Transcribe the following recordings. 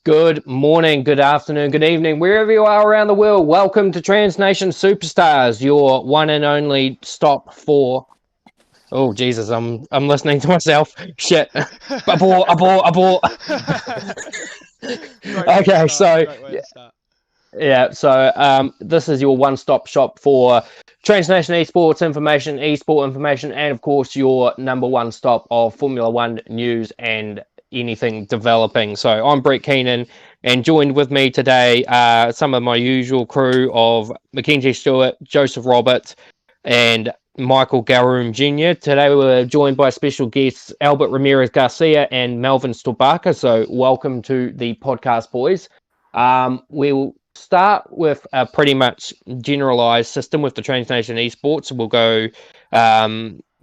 Good morning, good afternoon, good evening, wherever you are around the world. Welcome to Transnation Superstars, your one and only stop for... Oh, Jesus, I'm listening to myself. Shit. Abort. Okay, so... Yeah, so this is your one-stop shop for Transnation eSports information, eSport information, and of course your number one stop of Formula One news and anything developing. So I'm Brett Keenan, and joined with me today some of my usual crew of Mackenzie Stewart, Joseph Roberts, and Michael Garoom Jr. Today we're joined by special guests Albert Ramirez Garcia and Melvin Stobaka. So welcome to the podcast, boys. We'll start with a pretty much generalized system with the Transnation eSports. We'll go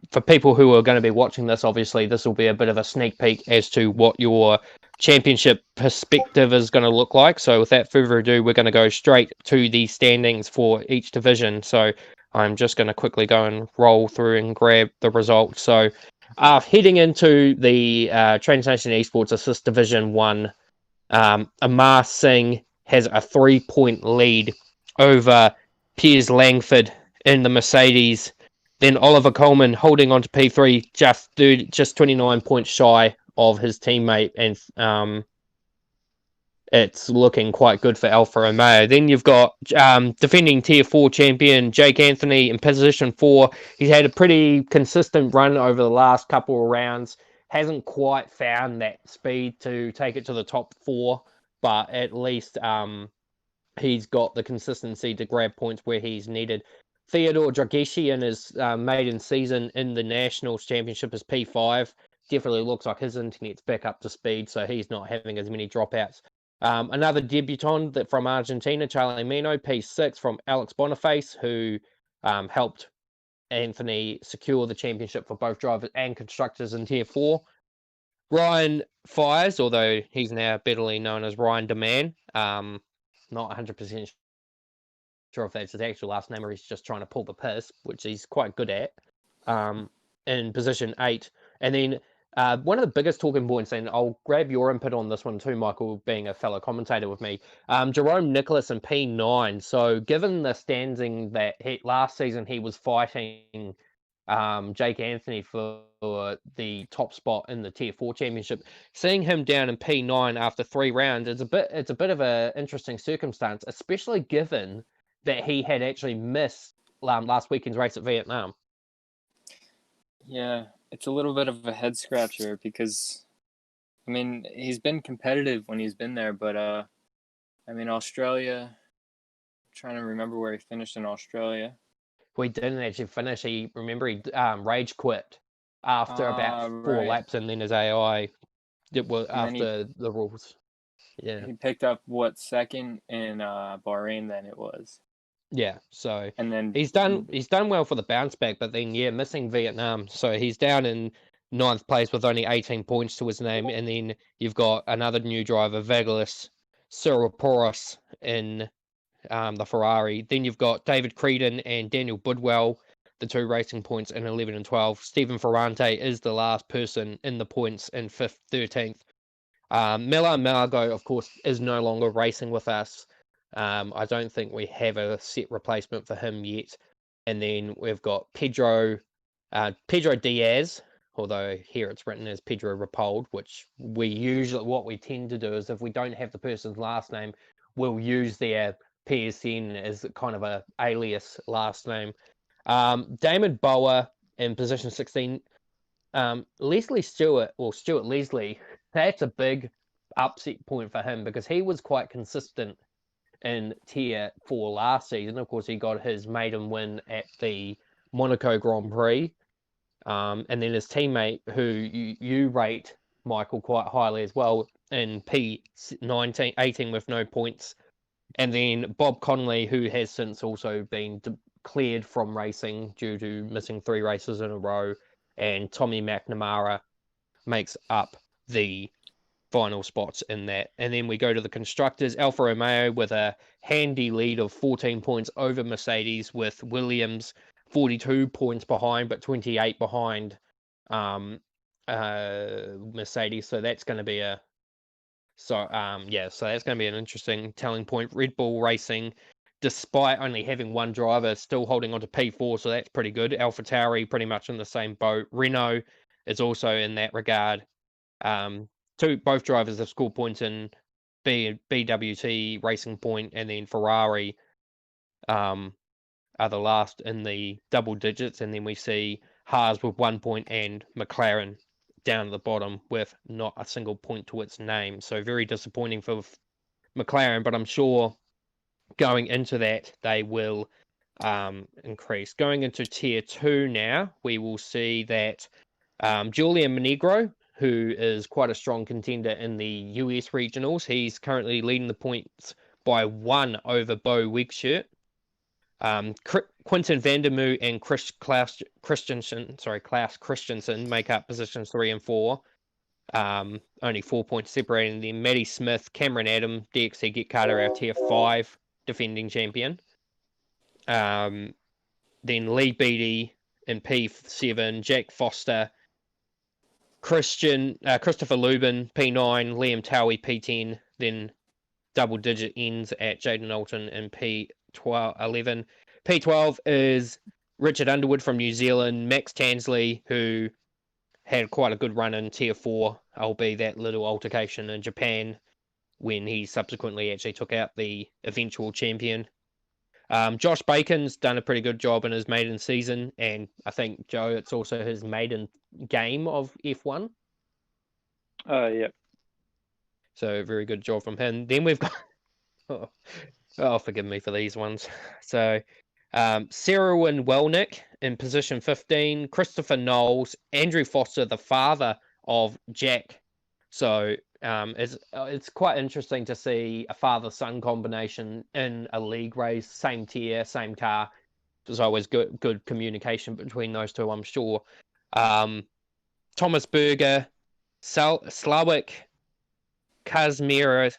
for people who are going to be watching this. Obviously, this will be a bit of a sneak peek as to what your championship perspective is going to look like. So without further ado, we're going to go straight to the standings for each division. So I'm just going to quickly go and roll through and grab the results. So heading into the Transnation eSports Assist Division 1, Amar Singh has a 3-point lead over Piers Langford in the Mercedes. Then Oliver Coleman holding on to P3, just 29 points shy of his teammate, and it's looking quite good for Alfa Romeo. Then you've got defending Tier 4 champion Jake Anthony in position 4. He's had a pretty consistent run over the last couple of rounds. Hasn't quite found that speed to take it to the top 4, but at least he's got the consistency to grab points where he's needed. Theodore Dragishi in his maiden season in the Nationals Championship is P5. Definitely looks like his internet's back up to speed, so he's not having as many dropouts. Another debutant from Argentina, Charlie Mino, P6 from Alex Boniface, who helped Anthony secure the championship for both drivers and constructors in Tier 4. Ryan Fires, although he's now bitterly known as Ryan Deman. Not 100% sure if that's his actual last name or he's just trying to pull the piss, which he's quite good at, in position 8. And then one of the biggest talking points, and I'll grab your input on this one too, Michael, being a fellow commentator with me, Jerome Nicholas in P9. So given the standing that last season he was fighting Jake Anthony for the top spot in the Tier 4 championship, seeing him down in P9 after 3 rounds, it's a bit of an interesting circumstance, especially given that he had actually missed last weekend's race at Vietnam. Yeah, it's a little bit of a head scratcher because, I mean, he's been competitive when he's been there, but I mean, Australia, I'm trying to remember where he finished in Australia. We didn't actually finish. He rage quit after about 4 laps, and then his AI after the rules. Yeah, he picked up second in Bahrain. Then it was. Yeah, so and then he's done well for the bounce back, but then missing Vietnam, so he's down in 9th place with only 18 points to his name, and then you've got another new driver, Vagelis Siroporos in the Ferrari. Then you've got David Creedon and Daniel Budwell, the 2 Racing Points in 11 and 12. Stephen Ferrante is the last person in the points in 5th, 13th. Miller Margot, of course, is no longer racing with us. I don't think we have a set replacement for him yet. And then we've got Pedro Diaz, although here it's written as Pedro Rappold, which what we tend to do is if we don't have the person's last name, we'll use their PSN as kind of a alias last name. Damon Bower in position 16. Leslie Stewart, or Stuart Leslie, that's a big upset point for him because he was quite consistent in Tier 4 last season. Of course, he got his maiden win at the Monaco Grand Prix. And then his teammate, who you rate, Michael, quite highly as well, in P18 with no points. And then Bob Conley, who has since also been cleared from racing due to missing 3 races in a row. And Tommy McNamara makes up the final spots in that. And then we go to the constructors. Alfa Romeo with a handy lead of 14 points over Mercedes, with Williams 42 points behind, but 28 behind Mercedes. So that's going to be so that's going to be an interesting telling point. Red Bull Racing, despite only having 1 driver, still holding on to P4, so that's pretty good. AlphaTauri pretty much in the same boat. Renault is also in that regard. Both drivers have scored points in BWT, Racing Point, and then Ferrari are the last in the double digits. And then we see Haas with 1 point and McLaren down at the bottom with not a single point to its name. So very disappointing for McLaren, but I'm sure going into that they will increase. Going into Tier 2 now, we will see that Julian Monegro, who is quite a strong contender in the US regionals, he's currently leading the points by 1 over Bo Wegshirt. Quinton Vandermoo and Klaus Christensen make up positions 3 and 4. Only 4 points separating them. Maddie Smith, Cameron Adam, DXC Get Carter, our Tier 5 defending champion. Then Lee Beattie in P7, Jack Foster, Christopher Lubin, P9, Liam Towie, P10, then double-digit ends at Jaden Alton in P11. P12 is Richard Underwood from New Zealand, Max Tansley, who had quite a good run in Tier 4, albeit that little altercation in Japan when he subsequently actually took out the eventual champion. Josh Bacon's done a pretty good job in his maiden season, and I think, Joe, it's also his maiden game of F1. Yeah. So very good job from him. Then we've got forgive me for these ones. So Sarahwin Welnick in position 15, Christopher Knowles, Andrew Foster, the father of Jack. So it's quite interesting to see a father-son combination in a league race, same tier, same car. There's always good communication between those two, I'm sure. Thomas Berger, Slawik Kazmierzak.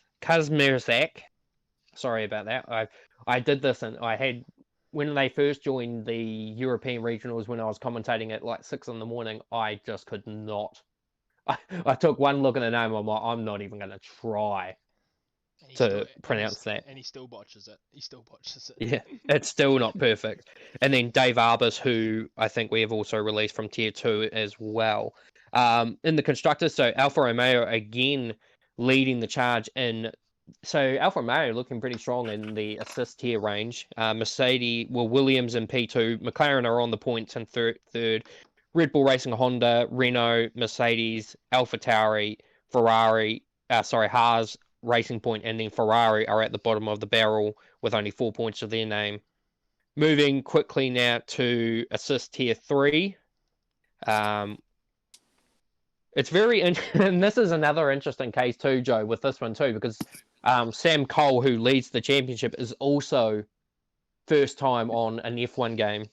Sorry about that. I did this, and I had, when they first joined the European regionals, when I was commentating at like 6 a.m, I just could not. I took one look at the name. I'm like, I'm not even going to try to pronounce that. And he still botches it. Yeah, it's still not perfect. And then Dave Arbus, who I think we have also released from Tier 2 as well. In the constructors, so Alfa Romeo again leading the charge in. So Alfa Romeo looking pretty strong in the assist tier range. Williams in P2. McLaren are on the points in third. Red Bull Racing, Honda, Renault, Mercedes, AlphaTauri, Haas, Racing Point, and then Ferrari are at the bottom of the barrel with only 4 points to their name. Moving quickly now to assist tier 3. It's very and this is another interesting case too, Joe, with this one too, because Sam Cole, who leads the championship, is also first time on an F1 game.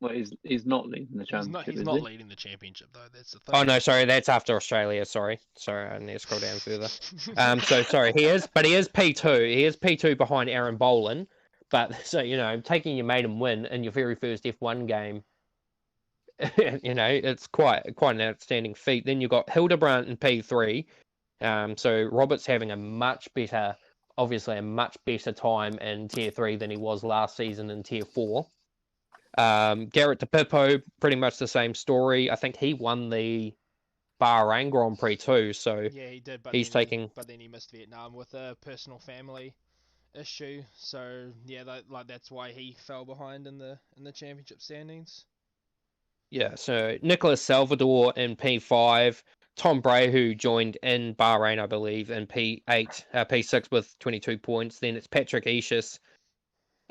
Well, he's not leading the championship. He's not leading the championship though. That's the thing. Oh no, sorry, that's after Australia. Sorry, I need to scroll down further. So sorry, he is P2. He is P2 behind Aaron Boland, But so taking your maiden win in your very first F1 game, it's quite an outstanding feat. Then you've got Hildebrandt in P3. So Robert's having obviously a much better time in Tier 3 than he was last season in Tier 4. Garrett de Pippo, pretty much the same story. I think he won the Bahrain Grand Prix too. So yeah, he did, but then he missed Vietnam with a personal family issue. So yeah, that's why he fell behind in the championship standings. Yeah, so Nicholas Salvador in P5, Tom Bray, who joined in Bahrain, I believe, in P6 with 22 points. Then it's Patrick Eschis,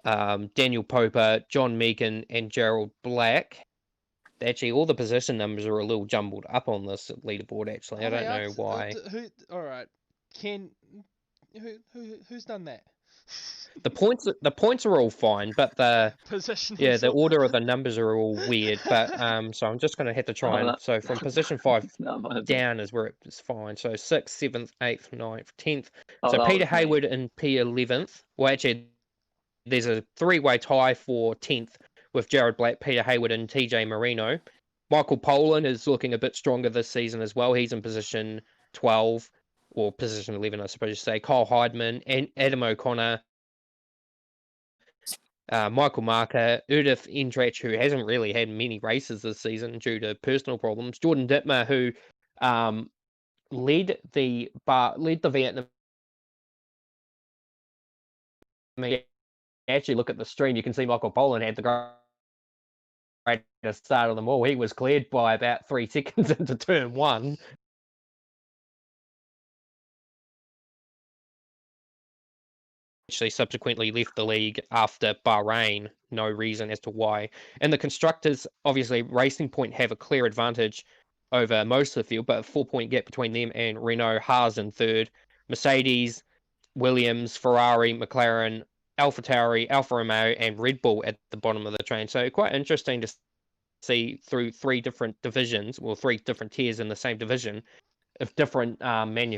Daniel Poper, John Meakin, and Gerald Black. Actually, all the position numbers are a little jumbled up on this leaderboard. Actually, I don't know why. All right, who's done that? The points are all fine, but the order of the numbers are all weird. But so I'm just gonna have to try so from position 5 down is where it's fine. So 6th, 7th, 8th, 9th, 10th. So Peter Hayward in P11th. Well, actually, there's a 3-way tie for 10th with Jared Black, Peter Hayward, and TJ Marino. Michael Poland is looking a bit stronger this season as well. He's in position 12 or position 11, I suppose you say. Kyle Heidman and Adam O'Connor. Michael Marker, Erdith Endrach, who hasn't really had many races this season due to personal problems. Jordan Dittmer, who led the Vietnam. Actually look at the stream, you can see Michael Poland had the greatest start of them all. He was cleared by about 3 seconds into turn 1. Actually subsequently left the league after Bahrain, no reason as to why. And the constructors, obviously, Racing Point have a clear advantage over most of the field, but a 4-point gap between them and Renault, Haas in third, Mercedes, Williams, Ferrari, McLaren, AlphaTauri, Alfa Romeo, and Red Bull at the bottom of the train. So quite interesting to see through 3 different divisions, or 3 different tiers in the same division, if different different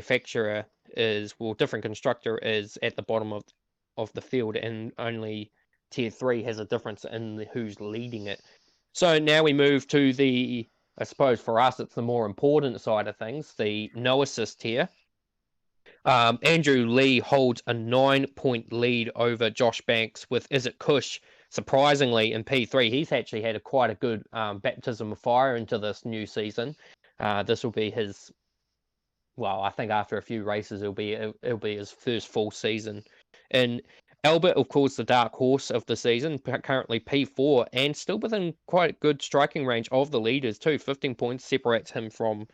constructor is at the bottom of the field, and only Tier 3 has a difference in who's leading it. So now we move to I suppose for us, it's the more important side of things, the no assist tier. Andrew Lee holds a 9-point lead over Josh Banks with Izzet Kush. Surprisingly, in P3, he's actually had quite a good baptism of fire into this new season. This will be his, well, I think after a few races, it'll be his first full season. And Albert, of course, the dark horse of the season, currently P4, and still within quite good striking range of the leaders too. 15 points separates him from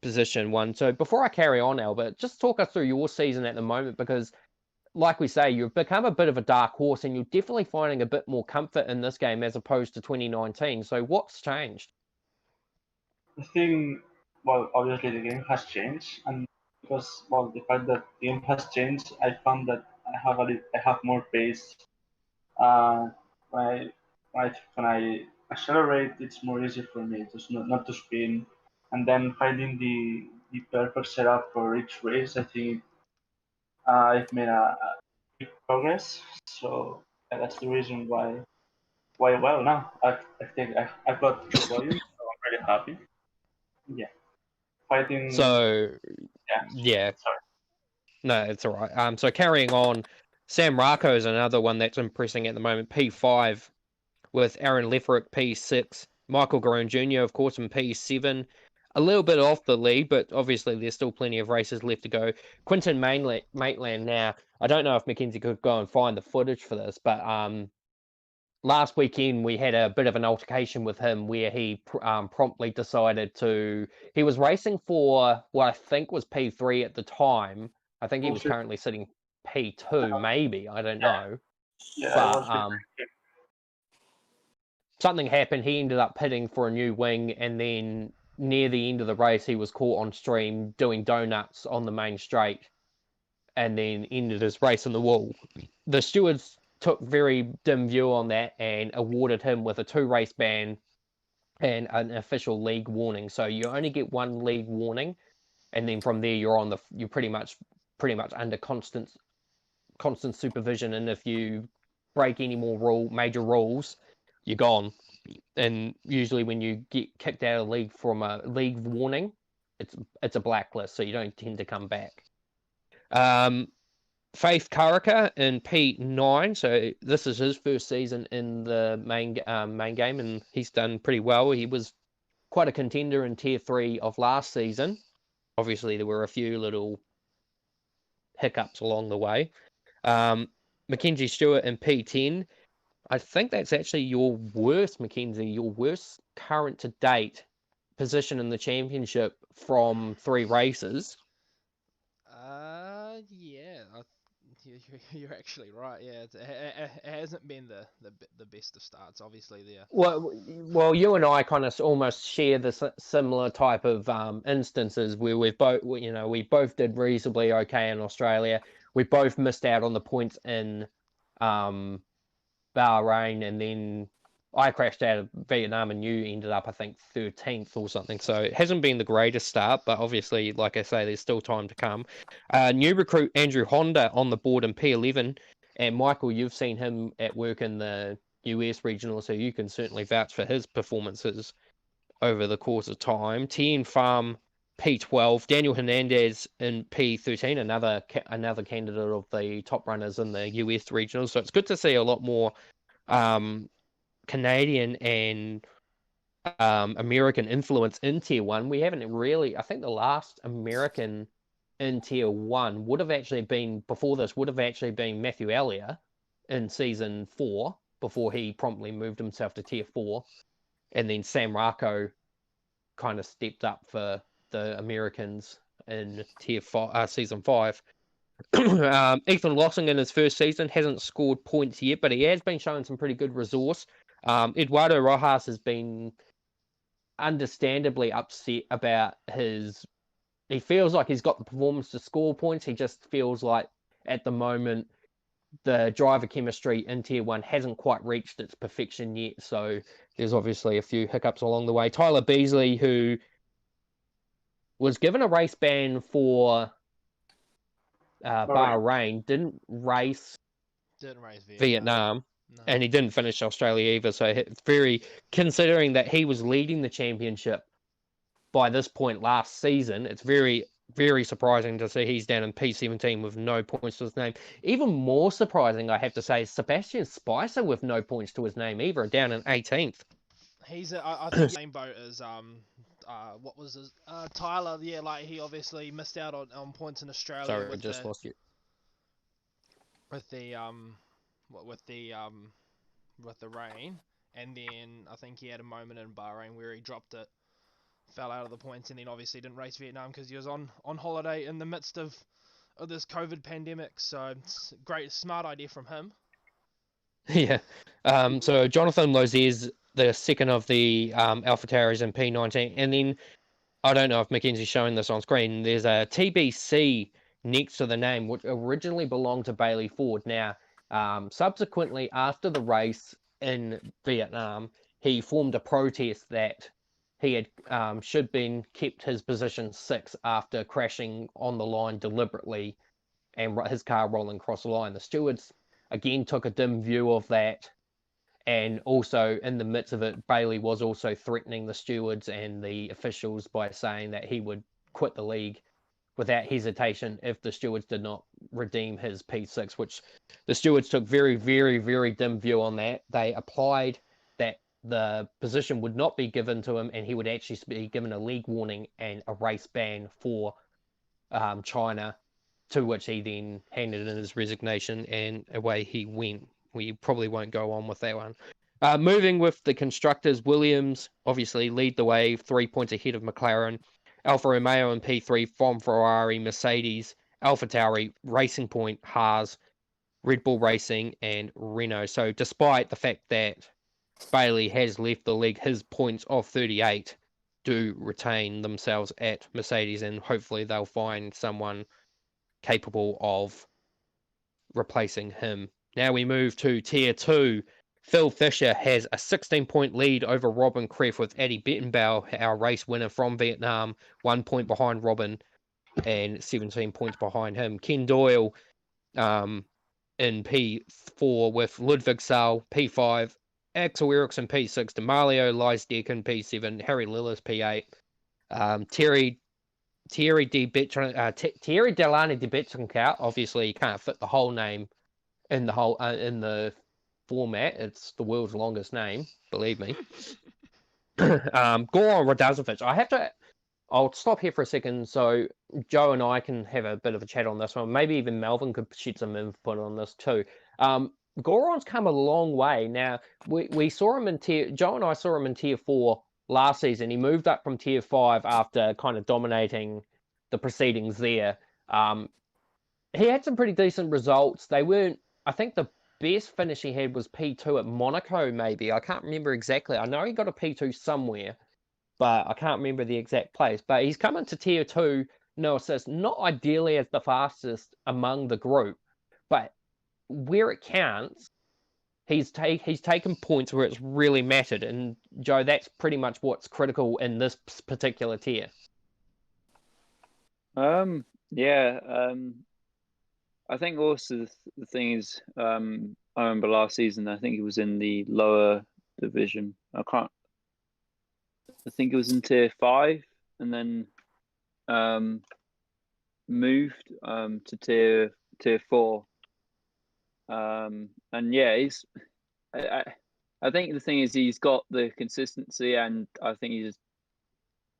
position 1. So before I carry on, Albert, just talk us through your season at the moment, because like we say, you've become a bit of a dark horse, and you're definitely finding a bit more comfort in this game as opposed to 2019. So what's changed? I think, well, obviously the game has changed, and because, well, the fact that the game has changed, I found that I have more pace. When I accelerate, it's more easy for me to not to spin, and then finding the perfect setup for each race. I think I've made a big progress. So yeah, that's the reason why. Well, now I think I've got the volume, so I'm really happy. Yeah. Fighting. So yeah. Sorry. No, it's all right. So carrying on, Sam Racco is another one that's impressing at the moment. P5 with Aaron Leferick, P6, Michael Garone Jr. of course in P7. A little bit off the lead, but obviously there's still plenty of races left to go. Quinton Maitland now. I don't know if Mackenzie could go and find the footage for this, but last weekend we had a bit of an altercation with him where he promptly decided he was racing for what I think was P3 at the time. I think he was currently sitting P2, maybe, I don't know. Yeah, but something happened. He ended up pitting for a new wing, and then near the end of the race he was caught on stream doing donuts on the main straight, and then ended his race in the wall. The stewards took very dim view on that and awarded him with a 2-race ban and an official league warning. So you only get 1 league warning, and then from there you're pretty much under constant supervision. And if you break any more major rules, you're gone. And usually when you get kicked out of the league from a league warning, it's a blacklist, so you don't tend to come back. Faith Karaka in P9, so this is his first season in the main game, and he's done pretty well. He was quite a contender in Tier 3 of last season. Obviously, there were a few little hiccups along the way. Mackenzie Stewart in P10. I think that's actually your worst, Mackenzie, your worst current to date position in the championship from 3 races. Yeah, you're actually right. Yeah, it hasn't been the best of starts. Obviously, there. Well, you and I kind of almost share this similar type of instances where we both did reasonably okay in Australia. We both missed out on the points in Bahrain, and then I crashed out of Vietnam, and you ended up, I think, 13th or something. So it hasn't been the greatest start, but obviously, like I say, there's still time to come. New recruit Andrew Honda on the board in P11. And Michael, you've seen him at work in the US regional, so you can certainly vouch for his performances over the course of time. TN Farm P12, Daniel Hernandez in P13, another candidate of the top runners in the US regional. So it's good to see a lot more Canadian and American influence in Tier 1. We haven't really, I think the last American in Tier 1 would have actually been Matthew Elliott in Season 4, before he promptly moved himself to Tier 4. And then Sam Racco kind of stepped up for the Americans in Season 5. Ethan Lossing in his first season hasn't scored points yet, but he has been showing some pretty good resource. Eduardo Rojas has been understandably upset about he feels like he's got the performance to score points. He just feels like at the moment the driver chemistry in Tier 1 hasn't quite reached its perfection yet, so there's obviously a few hiccups along the way. Tyler Beasley, who was given a race ban for Bahrain, didn't race Vietnam. No. And he didn't finish Australia either, so it's very, considering that he was leading the championship by this point last season, it's very, very surprising to see he's down in P17 with no points to his name. Even more surprising, I have to say, is Sebastian Spicer with no points to his name either, down in 18th. He's I think the same boat as what was his Tyler? Yeah, like he obviously missed out on points in Australia. Sorry, I just lost you. With the rain, and then I think he had a moment in Bahrain where he dropped it, fell out of the points, and then obviously didn't race Vietnam because he was on holiday in the midst of this COVID pandemic. So it's a great, smart idea from him. Yeah. So Jonathan Lozez, the second of the AlphaTauris in P19, and then I don't know if Mackenzie's showing this on screen. There's a TBC next to the name, which originally belonged to Bailey Ford. Now, subsequently, after the race in Vietnam, he formed a protest that he had should been kept his position 6 after crashing on the line deliberately and his car rolling across the line. The stewards again took a dim view of that, and also in the midst of it, Bailey was also threatening the stewards and the officials by saying that he would quit the league without hesitation if the stewards did not redeem his P6, which the stewards took very, very, very dim view on that. They applied that the position would not be given to him, and he would actually be given a league warning and a race ban for China, to which he then handed in his resignation, and away he went. We probably won't go on with that one. Moving with the constructors, Williams obviously lead the way, 3 points ahead of McLaren. Alfa Romeo in P3 from Ferrari, Mercedes, AlphaTauri, Racing Point, Haas, Red Bull Racing, and Renault. So despite the fact that Bailey has left the league, his points of 38 do retain themselves at Mercedes, and hopefully they'll find someone capable of replacing him. Now we move to Tier 2. Phil Fisher has a 16-point lead over Robin Kreff, with Eddie Bettenbauer, our race winner from Vietnam, 1 point behind Robin and 17 points behind him. Ken Doyle in P4 with Ludwig Sal, P5, Axel Eriksson, P6, Demalio, Lysdekin, P7, Harry Lillis, P8, Thierry Delani de Betzencourt. Obviously, you can't fit the whole name in the format. It's the world's longest name, believe me. Goran Radozovic. I'll stop here for a second so Joe and I can have a bit of a chat on this one. Maybe even Melvin could shed some input on this too. Goran's come a long way. Now, we saw him in Joe and I saw him in Tier 4 last season. He moved up from Tier 5 after kind of dominating the proceedings there. He had some pretty decent results. They weren't, I think the best finish he had was P2 at Monaco, maybe. I can't remember exactly. I know he got a P2 somewhere, but I can't remember the exact place. But he's come into Tier 2, no assist, not ideally as the fastest among the group, but where it counts, he's taken points where it's really mattered. And Joe, that's pretty much what's critical in this particular tier. I think also the thing is, I remember last season, I think it was in the lower division. I think it was in Tier 5, and then moved to Tier 4. And yeah, I think the thing is he's got the consistency, and I think he just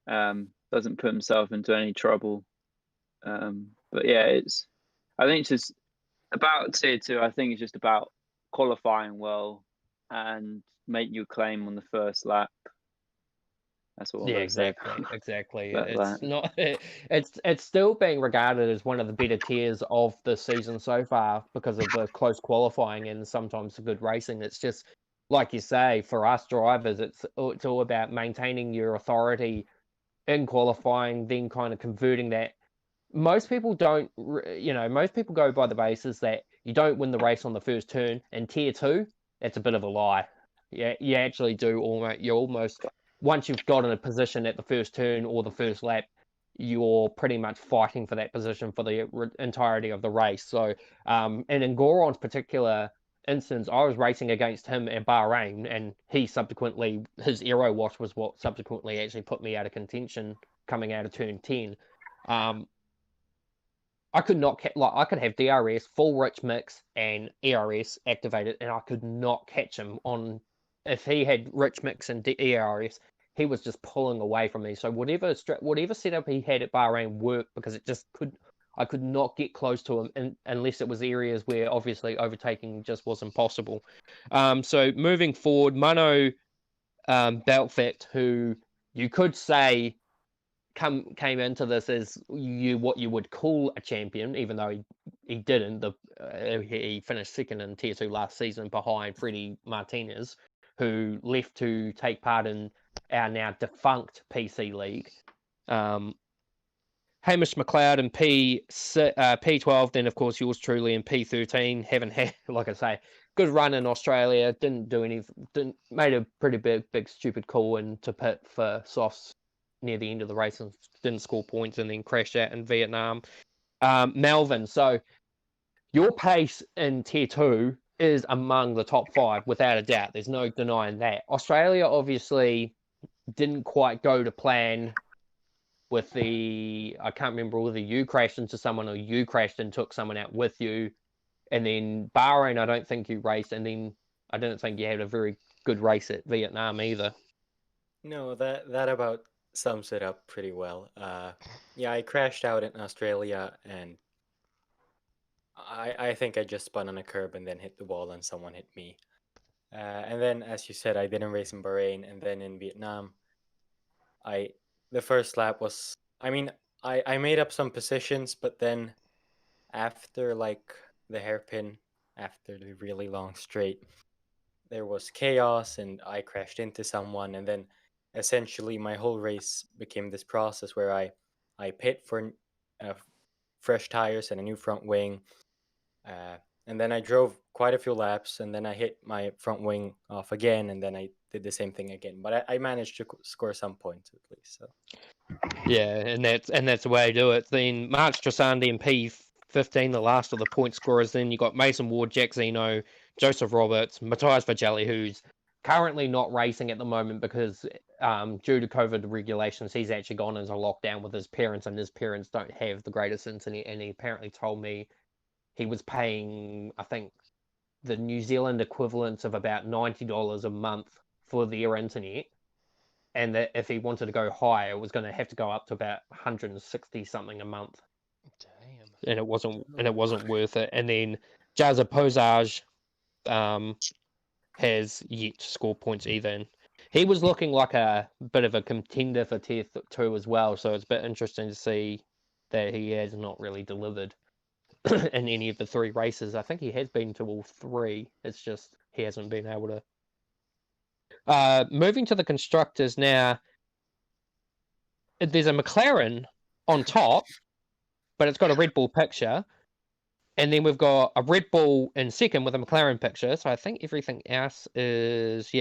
doesn't put himself into any trouble. But yeah, I think it's just about Tier 2. I think it's just about qualifying well and making your claim on the first lap. That's what. Yeah, exactly. It's not. It's still being regarded as one of the better tiers of the season so far because of the close qualifying and sometimes the good racing. It's just like you say, for us drivers, it's all about maintaining your authority in qualifying, then kind of converting that. Most people don't, most people go by the basis that you don't win the race on the first turn. In Tier 2, that's a bit of a lie. Yeah, you actually do almost once you've got in a position at the first turn or the first lap, you're pretty much fighting for that position for the entirety of the race. So, and in Goran's particular instance, I was racing against him at Bahrain, and his aero wash was what subsequently actually put me out of contention coming out of turn 10. I could not I could have DRS, full rich mix, and ERS activated, and I could not catch him on. If he had rich mix and ERS, he was just pulling away from me. So whatever setup he had at Bahrain worked because I could not get close to him unless it was areas where obviously overtaking just wasn't possible. So moving forward, Mano Beltfect, who you could say came into this as what you would call a champion, even though he didn't. He finished second in Tier 2 last season behind Freddie Martinez, who left to take part in our now defunct PC League. Hamish McLeod in P12, then of course yours truly in P13. Haven't had, like I say, good run in Australia. Made a pretty big stupid call into pit for softs near the end of the race and didn't score points and then crashed out in Vietnam. Melvin, so your pace in Tier 2 is among the top 5 without a doubt. There's no denying that. Australia obviously didn't quite go to plan with I can't remember whether you crashed into someone or you crashed and took someone out with you. And then Bahrain, I don't think you raced, and then I didn't think you had a very good race at Vietnam either. No, that about sums it up pretty well. Yeah, I crashed out in Australia, and I think I just spun on a curb and then hit the wall and someone hit me. And then, as you said, I didn't race in Bahrain, and then in Vietnam, the first lap was, I made up some positions, but then after the hairpin, after the really long straight, there was chaos and I crashed into someone, and then essentially my whole race became this process where I pit for fresh tires and a new front wing, and then I drove quite a few laps, and then I hit my front wing off again, and then I did the same thing again. But I managed to score some points at least. So yeah, and that's the way I do it. Then Mark Strasandi in 15, the last of the point scorers. Then you got Mason Ward, Jack Zeno, Joseph Roberts, Matthias Vagelli, who's currently not racing at the moment because due to COVID regulations, he's actually gone into lockdown with his parents, and his parents don't have the greatest internet. And he apparently told me he was paying, I think, the New Zealand equivalent of about $90 a month for their internet. And that if he wanted to go higher, it was going to have to go up to about 160 something a month. Damn. And it wasn't worth it. And then Jaza Posage has yet to score points either. And he was looking like a bit of a contender for tier 2 as well. So it's a bit interesting to see that he has not really delivered in any of the 3 races. I think he has been to all 3. It's just he hasn't been able to. Moving to the constructors now, there's a McLaren on top, but it's got a Red Bull picture. And then we've got a Red Bull in second with a McLaren picture. So I think everything else is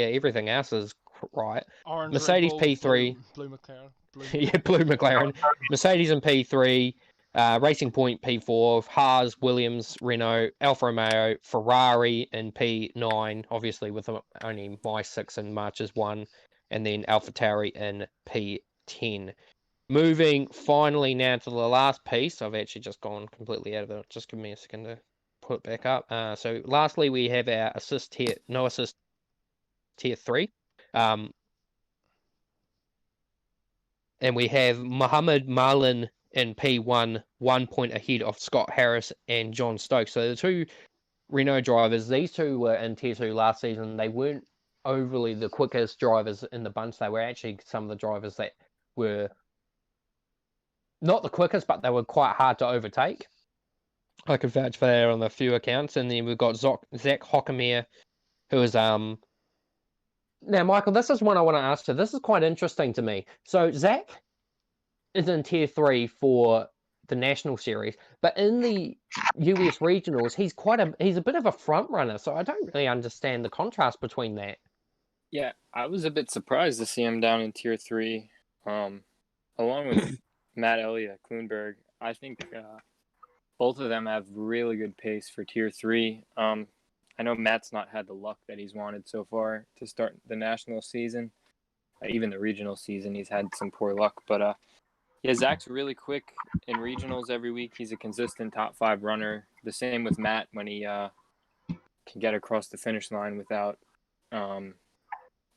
right. Orange Mercedes Red Bull, P3. blue McLaren. Yeah, blue McLaren. Mercedes in P3. Racing Point P4, Haas, Williams, Renault, Alfa Romeo, Ferrari in P9, obviously with only my 6 and March's 1, and then AlphaTauri in P10. Moving finally now to the last piece. I've actually just gone completely out of it. Just give me a second to put it back up. So lastly, we have our no assist tier 3. And we have Mohammed Marlin in P1, 1 point ahead of Scott Harris and John Stokes. So the 2 Renault drivers, these 2 were in Tier 2 last season. They weren't overly the quickest drivers in the bunch. They were actually some of the drivers that were not the quickest, but they were quite hard to overtake. I could vouch for that on a few accounts. And then we've got Zach Hockenmeyer, who is... Now, Michael, this is one I want to ask you. This is quite interesting to me. So Zach is in Tier 3 for the National Series, but in the US Regionals, he's a bit of a front runner, so I don't really understand the contrast between that. Yeah, I was a bit surprised to see him down in Tier 3, along with Matt Elliott, Kloonberg. I think both of them have really good pace for Tier 3. I know Matt's not had the luck that he's wanted so far to start the national season. Even the regional season, he's had some poor luck, but yeah, Zach's really quick in regionals every week. He's a consistent top 5 runner. The same with Matt when he can get across the finish line without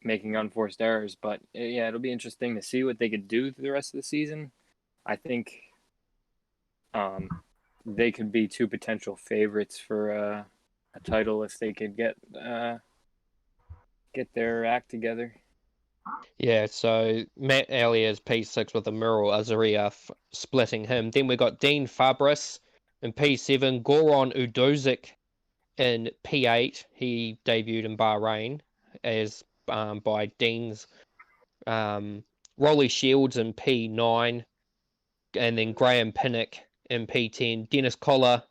making unforced errors. But yeah, it'll be interesting to see what they could do through the rest of the season. I think they could be 2 potential favorites for a title if they could get their act together. Yeah, so Matt Elliott's P6 with a Muriel Azaria splitting him. Then we got Dean Fabris in P7, Goran Udozic in P8. He debuted in Bahrain as by Dean's. Rolly Shields in P9, and then Graham Pinnock in P10. Dennis Collar,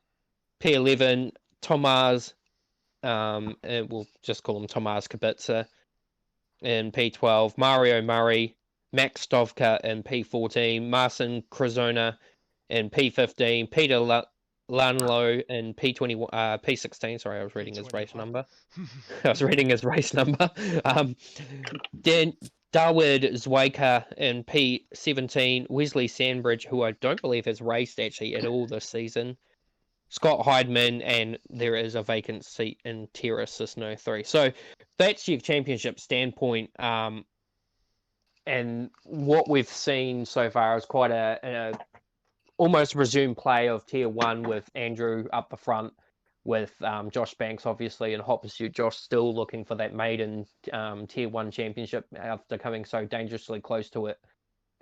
P11. Tomas, and we'll just call him Tomas Kubica in P12, Mario Murray, Max Stovka in P14, Marcin Krozona in P15, Peter Lanlow in P16. Sorry, I was reading his race number. Then Darwin Zwaker in P17, Wesley Sandbridge, who I don't believe has raced actually at all this season, Scott Heidman, and there is a vacant seat in Tier Assist No 3. So that's your championship standpoint. And what we've seen so far is quite a almost resumed play of Tier 1 with Andrew up the front, with Josh Banks, obviously, in hot pursuit. Josh still looking for that maiden Tier 1 championship after coming so dangerously close to it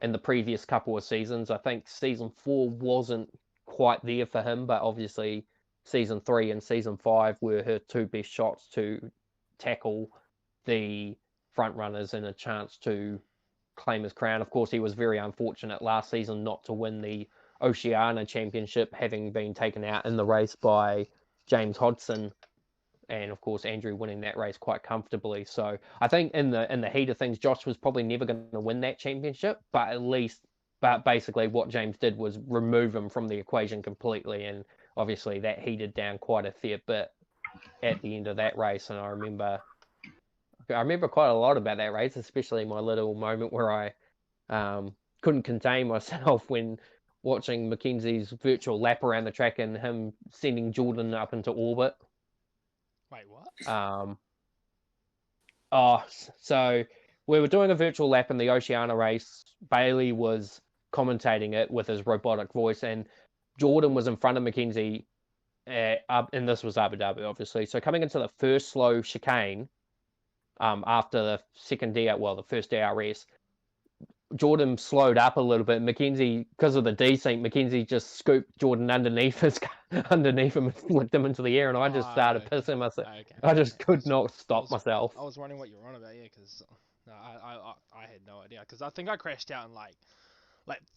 in the previous couple of seasons. I think Season 4 wasn't quite there for him, but obviously Season 3 and Season 5 were her 2 best shots to tackle the front runners and a chance to claim his crown. Of course, he was very unfortunate last season not to win the Oceania Championship, having been taken out in the race by James Hodson, and of course Andrew winning that race quite comfortably. So I think in the heat of things, Josh was probably never going to win that championship, but basically what James did was remove him from the equation completely, and obviously that heated down quite a fair bit at the end of that race, and I remember quite a lot about that race, especially my little moment where I couldn't contain myself when watching Mackenzie's virtual lap around the track and him sending Jordan up into orbit. Wait, what? So we were doing a virtual lap in the Oceania race. Bailey was commentating it with his robotic voice, and Jordan was in front of Mackenzie, and this was Abu Dhabi, obviously. So coming into the first slow chicane, after the first DRS, Jordan slowed up a little bit. Mackenzie, because of the desync, Mackenzie just scooped Jordan underneath him and flicked him into the air, and I just started pissing myself. I just could not stop myself. I was wondering what you were on about, yeah, because I had no idea, because I think I crashed out in like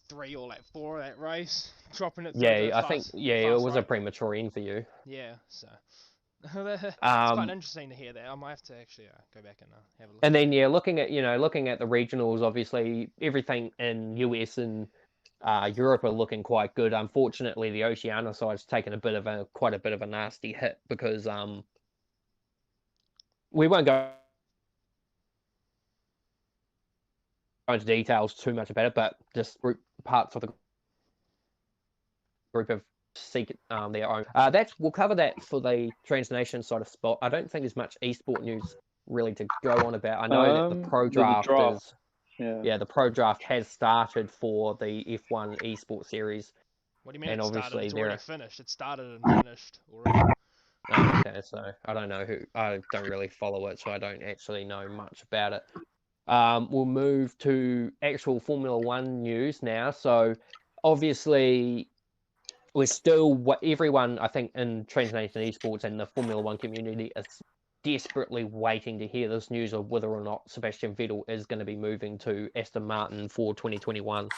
3 or 4 of that race, dropping it. Yeah, I think it was a premature end for you. Yeah, so it's quite interesting to hear that. I might have to actually go back and have a look. And then looking at the regionals, obviously everything in US and Europe are looking quite good. Unfortunately, the Oceania side's taken quite a bit of a nasty hit because we won't go into details too much about it, but just parts of the group have seek their own. We'll cover that for the Transnation side of spot. I don't think there's much esport news really to go on about. I know that the pro draft is. Yeah, the pro draft has started for the F1 eSports series. What do you mean? And obviously it's already finished. It started and finished already. Okay, so I don't know I don't really follow it, so I don't actually know much about it. We'll move to actual Formula One news now. So obviously we're still, everyone I think in Transnation Esports and the Formula One community is desperately waiting to hear this news of whether or not Sebastian Vettel is going to be moving to Aston Martin for 2021,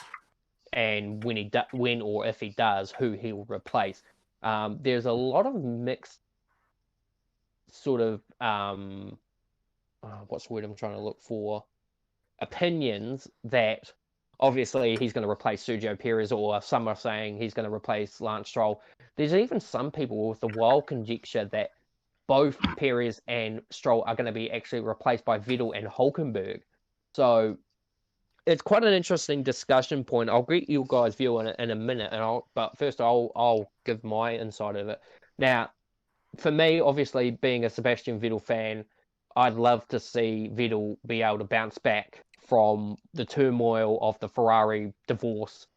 and when or if he does, who he will replace. There's a lot of mixed sort of what's the word I'm trying to look for? Opinions that obviously he's going to replace Sergio Perez, or some are saying he's going to replace Lance Stroll. There's even some people with the wild conjecture that both Perez and Stroll are going to be actually replaced by Vettel and Hulkenberg. So it's quite an interesting discussion point. I'll get you guys' view on it in a minute, but first I'll give my insight of it. Now, for me, obviously being a Sebastian Vettel fan, I'd love to see Vettel be able to bounce back from the turmoil of the Ferrari divorce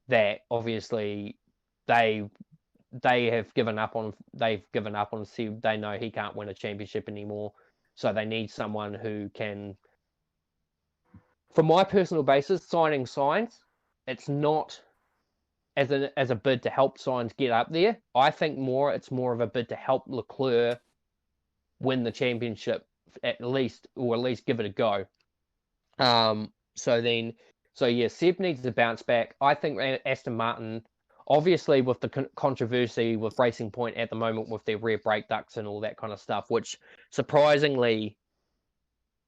that obviously they have given up on. They've given up on. See, they know he can't win a championship anymore, so they need someone who can. From my personal basis, signing Sainz, it's not as a bid to help Sainz get up there. I think it's more of a bid to help Leclerc win the championship at least give it a go. So yeah, Seb needs to bounce back. I think Aston Martin, obviously with the controversy with Racing Point at the moment with their rear brake ducts and all that kind of stuff, which surprisingly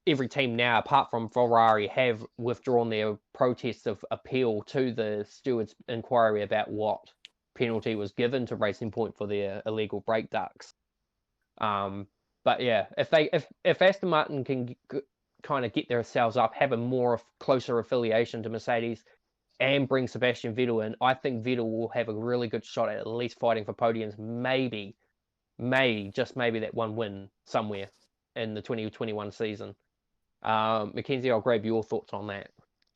every team now, apart from Ferrari, have withdrawn their protests of appeal to the stewards' inquiry about what penalty was given to Racing Point for their illegal brake ducts. But yeah, if Aston Martin can kind of get themselves up, have a closer affiliation to Mercedes, and bring Sebastian Vettel in, I think Vettel will have a really good shot at least fighting for podiums. Maybe that one win somewhere in the 2021 season. Mackenzie, I'll grab your thoughts on that.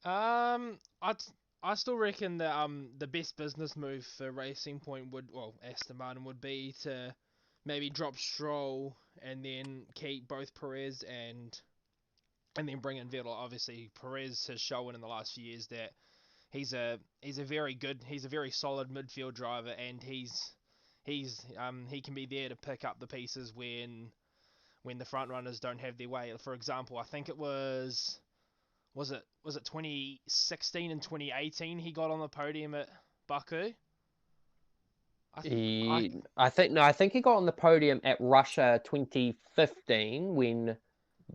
I still reckon that the best business move for Racing Point Aston Martin would be to maybe drop Stroll and then keep both Perez and then bring in Vettel. Obviously, Perez has shown in the last few years that he's a very solid midfield driver, and he can be there to pick up the pieces when the front runners don't have their way. For example, I think it was it 2016 and 2018 he got on the podium at Baku. I think he got on the podium at Russia 2015 when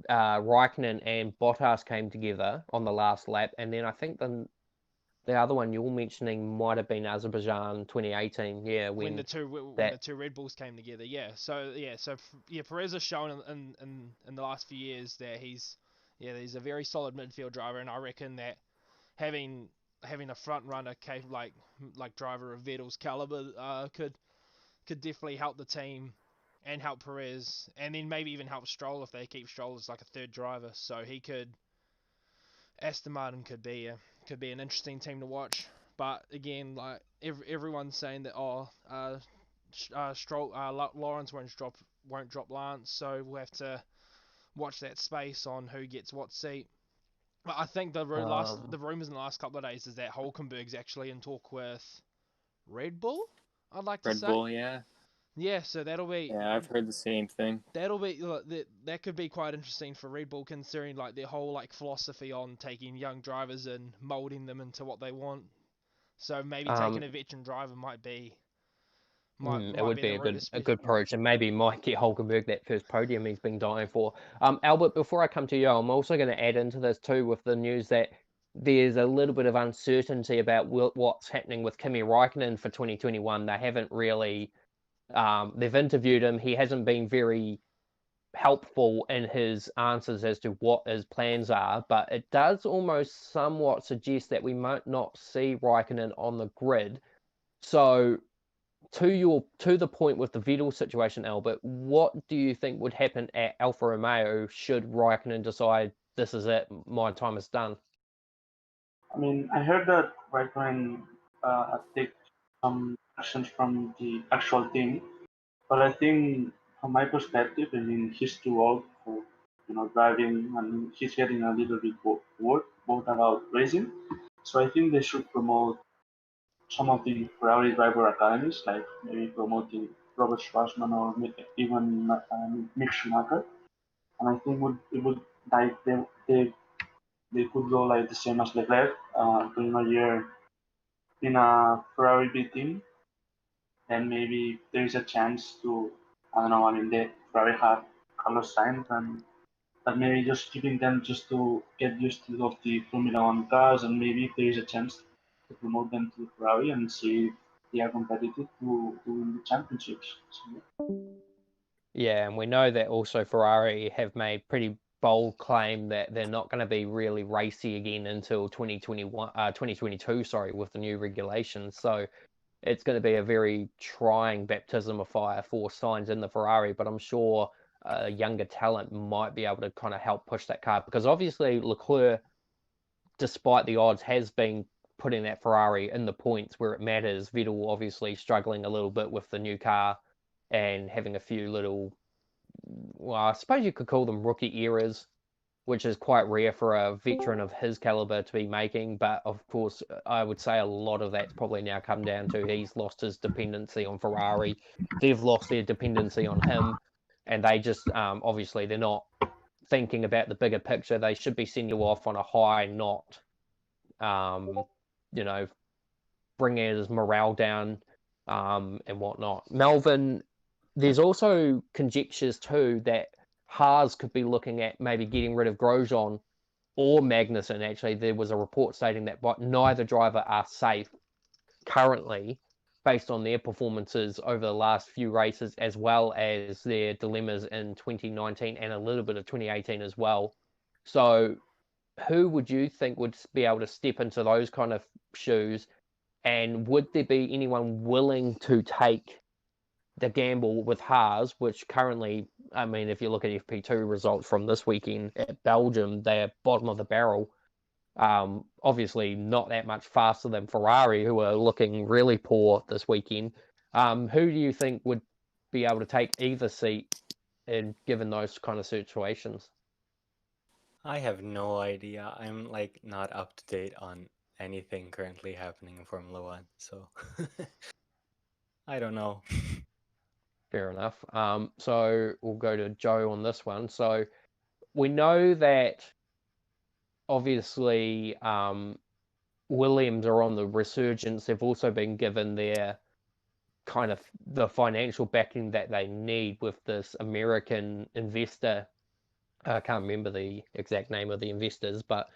Raikkonen and Bottas came together on the last lap, and then I think the other one you're mentioning might have been Azerbaijan 2018. Yeah, when when the two Red Bulls came together. Yeah. So Perez has shown in the last few years that he's a very solid midfield driver, and I reckon that having a front runner like driver of Vettel's caliber could definitely help the team and help Perez, and then maybe even help Stroll if they keep Stroll as like a third driver. So Aston Martin could be an interesting team to watch. But again, like everyone's saying that Stroll Lawrence won't drop Lance, so we'll have to watch that space on who gets what seat. But I think the rumors in the last couple of days is that Hulkenberg's actually in talk with Red Bull. I'd like to Red say. Bull, yeah. Yeah, so that'll be. Yeah, I've heard the same thing. That'll be that could be quite interesting for Red Bull, considering like their whole like philosophy on taking young drivers and molding them into what they want. So maybe taking a veteran driver might be it would be be the a route good approach, and maybe might get Hulkenberg that first podium he's been dying for. Albert, before I come to you, I'm also going to add into this too with the news that there's a little bit of uncertainty about what's happening with Kimi Räikkönen for 2021. They haven't really, they've interviewed him. He hasn't been very helpful in his answers as to what his plans are, but it does almost somewhat suggest that we might not see Räikkönen on the grid. So to the point with the Vettel situation, Albert, what do you think would happen at Alfa Romeo should Raikkonen decide this is it, my time is done? I mean, I heard that Raikkonen take some actions from the actual team, but I think from my perspective, I mean, he's too old for driving, and he's getting a little bit bored about racing. So I think they should promote some of the Ferrari driver academies, like maybe promoting Robert Schwarzman or even Mick Schumacher. And I think it would like they could go like the same as Leclerc, doing a year in a Ferrari B team. Then maybe there is a chance to, I don't know. I mean, they Ferrari have Carlos Sainz, and but maybe just keeping them just to get used to of the Formula One cars, and maybe if there is a chance to promote them to Ferrari and see if they are competitive to win the championships. So, Yeah, and we know that also Ferrari have made pretty bold claim that they're not going to be really racy again until 2022, sorry, with the new regulations. So it's going to be a very trying baptism of fire for Sainz in the Ferrari, but I'm sure younger talent might be able to kind of help push that car, because obviously Leclerc, despite the odds, has been putting that Ferrari in the points where it matters. Vettel obviously struggling a little bit with the new car and having a few little, well, I suppose you could call them rookie errors, which is quite rare for a veteran of his caliber to be making. But of course, I would say a lot of that's probably now come down to he's lost his dependency on Ferrari. They've lost their dependency on him. And they just, obviously, they're not thinking about the bigger picture. They should be sending you off on a high, not, you know, bringing his morale down and whatnot. Melvin, there's also conjectures too that Haas could be looking at maybe getting rid of Grosjean or Magnussen. Actually, there was a report stating that neither driver are safe currently based on their performances over the last few races, as well as their dilemmas in 2019 and a little bit of 2018 as well. So who would you think would be able to step into those kind of shoes? And would there be anyone willing to take the gamble with Haas, which currently, I mean, if you look at FP2 results from this weekend at Belgium, they're bottom of the barrel. Obviously not that much faster than Ferrari, who are looking really poor this weekend. Who do you think would be able to take either seat in given those kind of situations? I have no idea. I'm like not up to date on anything currently happening in Formula One, so I don't know. Fair enough. So we'll go to Joe on this one. So we know that obviously Williams are on the resurgence. They've also been given their kind of the financial backing that they need with this American investor. I can't remember the exact name of the investors, but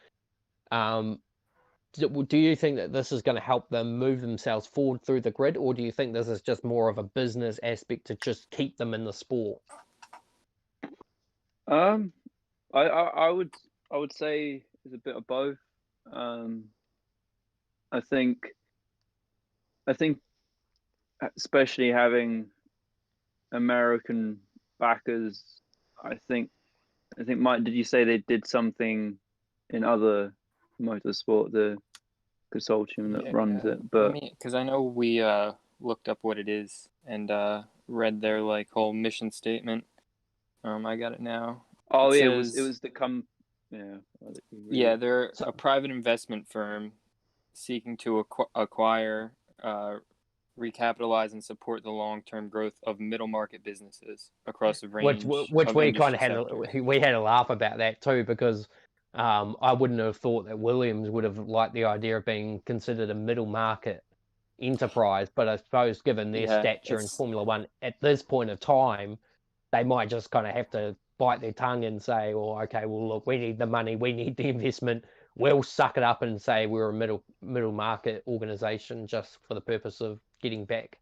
do you think that this is going to help them move themselves forward through the grid, or do you think this is just more of a business aspect to just keep them in the sport? I would say it's a bit of both. I think especially having American backers, I think Mike, did you say they did something in other motorsport, the consortium that runs it? But because I know we looked up what it is and read their like whole mission statement. I got it now. Oh, it yeah, says, it was the Yeah, they're a private investment firm seeking to acquire, recapitalize, and support the long-term growth of middle market businesses across a range which of we kind of sectors. we had a laugh about that too, because I wouldn't have thought that Williams would have liked the idea of being considered a middle market enterprise, but I suppose given their stature in Formula One at this point of time, they might just kind of have to bite their tongue and say, well, okay, well, look, we need the money, we need the investment. We'll suck it up and say we're a middle market organization just for the purpose of getting back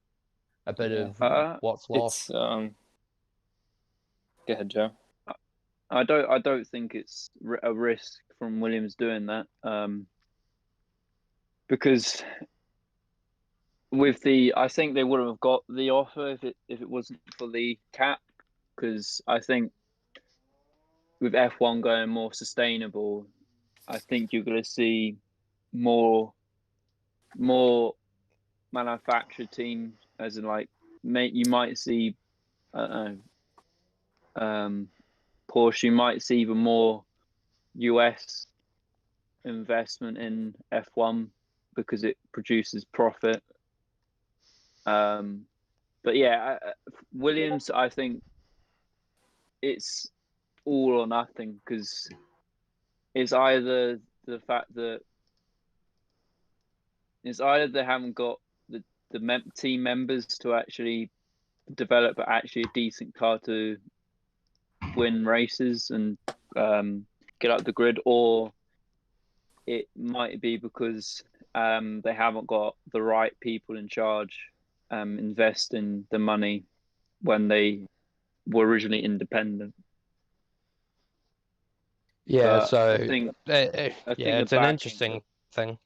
a bit of what's lost. Go ahead, Joe. I don't think it's a risk from Williams doing that, because I think they would have got the offer if it wasn't for the cap, because I think with F1 going more sustainable, I think you're going to see more manufactured teams, as in like you might see, I don't know, Porsche. You might see even more US investment in F1 because it produces profit. But yeah, Williams, I think it's all or nothing, because it's either the fact that they haven't got the team members to actually develop actually a decent car to win races and get up the grid, or it might be because they haven't got the right people in charge investing the money when they were originally independent. Yeah, but so I think it's an interesting thing.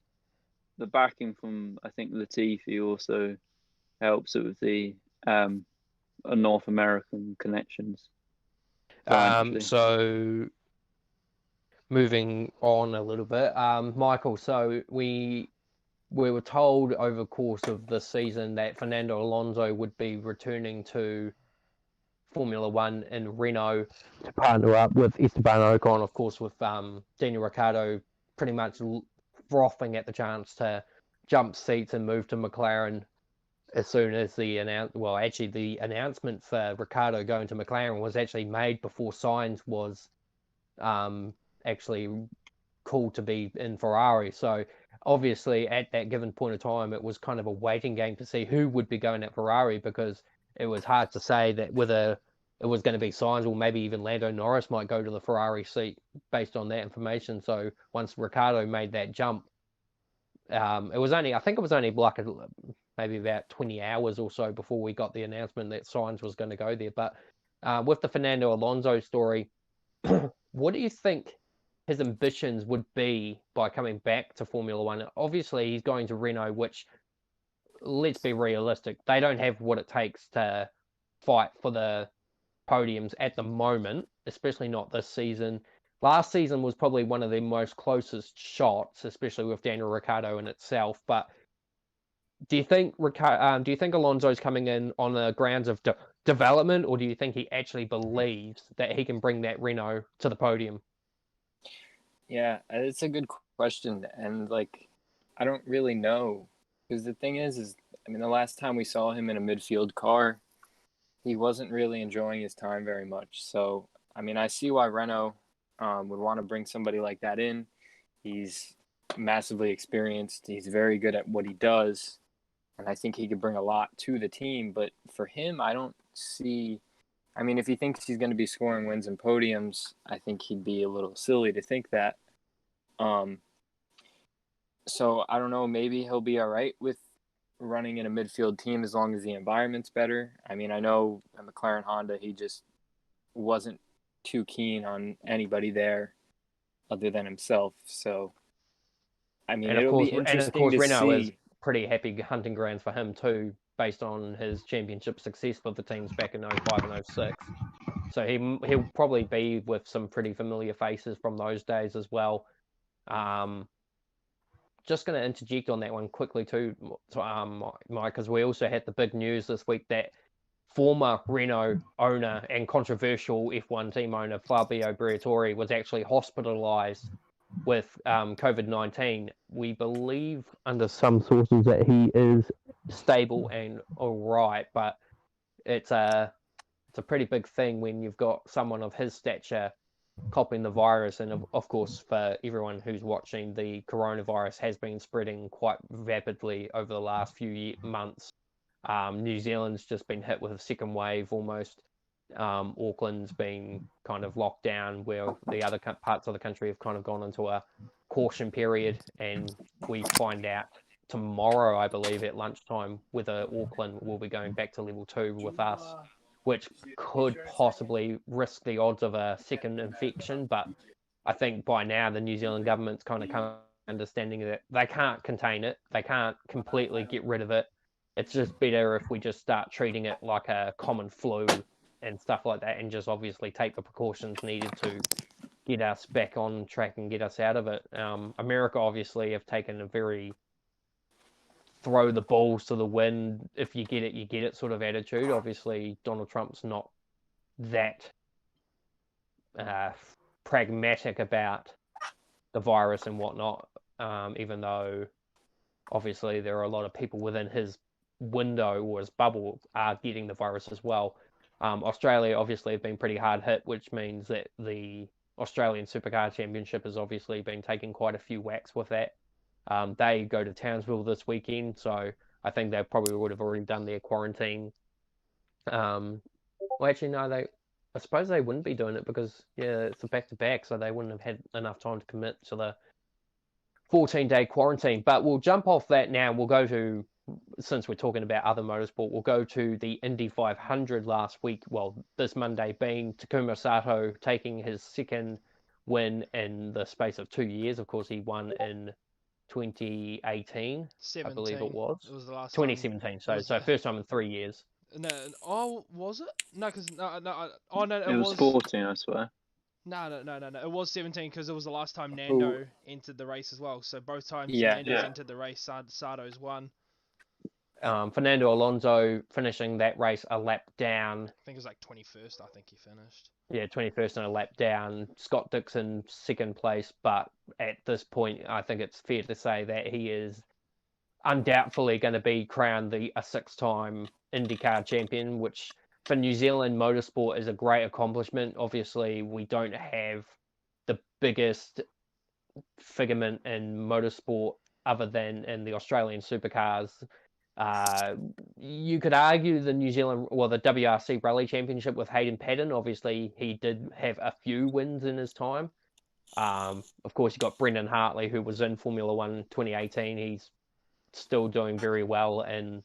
The backing from, I think, Latifi also helps it with the North American connections. So moving on a little bit, Michael, so we were told over the course of the season that Fernando Alonso would be returning to Formula One in Renault to partner up with Esteban Ocon, of course, with Daniel Ricciardo pretty much frothing at the chance to jump seats and move to McLaren as soon as the announcement for Ricciardo going to McLaren was actually made before Sainz was actually called to be in Ferrari. So obviously at that given point of time, it was kind of a waiting game to see who would be going at Ferrari, because it was hard to say that whether it was going to be Sainz or maybe even Lando Norris might go to the Ferrari seat based on that information. So once Ricciardo made that jump, I think it was only like maybe about 20 hours or so before we got the announcement that Sainz was going to go there. But with the Fernando Alonso story, what do you think his ambitions would be by coming back to Formula One? Obviously, he's going to Renault, which, let's be realistic, they don't have what it takes to fight for the podiums at the moment, especially not this season. Last season was probably one of their most closest shots, especially with Daniel Ricciardo in itself. But do you think Alonso's coming in on the grounds of development, or do you think he actually believes that he can bring that Renault to the podium? Yeah, it's a good question, and like, I don't really know, because the thing is, I mean, the last time we saw him in a midfield car, he wasn't really enjoying his time very much. So, I mean, I see why Renault would want to bring somebody like that in. He's massively experienced. He's very good at what he does, and I think he could bring a lot to the team. But for him, I don't see. I mean, if he thinks he's going to be scoring wins and podiums, I think he'd be a little silly to think that. So I don't know. Maybe he'll be all right with running in a midfield team as long as the environment's better. I mean, I know at McLaren Honda, he just wasn't too keen on anybody there other than himself. So, I mean, it'll be interesting to Renault is see. pretty happy hunting grounds for him too, based on his championship success for the teams back in 05 and 06. So he'll probably be with some pretty familiar faces from those days as well. Just going to interject on that one quickly too, Mike, because we also had the big news this week that former Renault owner and controversial F1 team owner Fabio Briatore was actually hospitalized with COVID-19. We believe under some sources that he is stable and all right, but it's a pretty big thing when you've got someone of his stature copying the virus. And of course, for everyone who's watching, the coronavirus has been spreading quite rapidly over the last few months. New Zealand's just been hit with a second wave almost. Auckland's been kind of locked down, where the other parts of the country have kind of gone into a caution period, and we find out tomorrow, I believe, at lunchtime, whether Auckland will be going back to level 2 with us, which could possibly risk the odds of a second infection. But I think by now the New Zealand government's kind of come understanding that they can't contain it, they can't completely get rid of it. It's just better if we just start treating it like a common flu and stuff like that, and just obviously take the precautions needed to get us back on track and get us out of it. America obviously have taken a very throw the balls to the wind. If you get it, you get it sort of attitude. Obviously, Donald Trump's not that pragmatic about the virus and whatnot, even though obviously there are a lot of people within his window or his bubble are getting the virus as well. Australia obviously have been pretty hard hit, which means that the Australian Supercar Championship has obviously been taking quite a few whacks with that. They go to Townsville this weekend, so I think they probably would have already done their quarantine. Well, actually, no, I suppose they wouldn't be doing it because, yeah, it's a back-to-back, so they wouldn't have had enough time to commit to the 14-day quarantine. But we'll jump off that now. We'll go to, since we're talking about other motorsport, we'll go to the Indy 500 last week. Well, this Monday being Takuma Sato taking his second win in the space of 2 years. Of course, he won in 2018, 17. I believe it was. It was the last 2017. time. So first time in 3 years. No, oh, was it? No, because no. Oh no, It was 14, I swear. No. It was 17 because it was the last time Nando entered the race as well. So both times Nando's entered the race, Sato's won. Fernando Alonso finishing that race a lap down. I think it was like 21st. I think he finished. Yeah, 21st and a lap down. Scott Dixon second place, but at this point, I think it's fair to say that he is undoubtedly going to be crowned a 6-time IndyCar champion, which for New Zealand motorsport is a great accomplishment. Obviously, we don't have the biggest figment in motorsport other than in the Australian supercars. You could argue the the WRC Rally Championship with Hayden Paddon. Obviously, he did have a few wins in his time. Of course, you got Brendan Hartley, who was in Formula One 2018. He's still doing very well in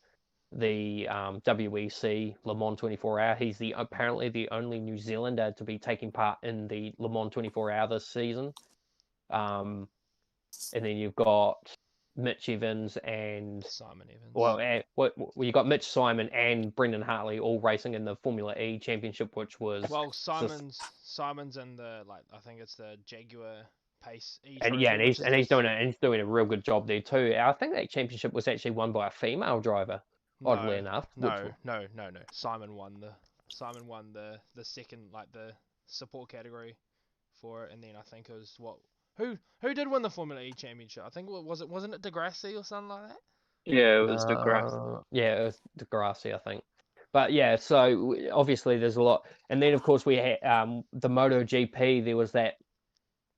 the WEC Le Mans 24 Hour. He's apparently the only New Zealander to be taking part in the Le Mans 24 Hour this season. And then you've got Mitch Evans and Simon Evans. Well, you got Mitch Simon and Brendan Hartley all racing in the Formula E Championship, which was Simon's in the I think it's the Jaguar Pace E. And he's doing a real good job there too. I think that championship was actually won by a female driver, oddly enough. No. Simon won the second, the support category for it, and then I think it was who did win the Formula E championship? I think wasn't it Degrassi or something like that? Yeah, it was Degrassi. Yeah, it was Degrassi, I think. But yeah, so obviously there's a lot, and then of course we had the MotoGP. There was that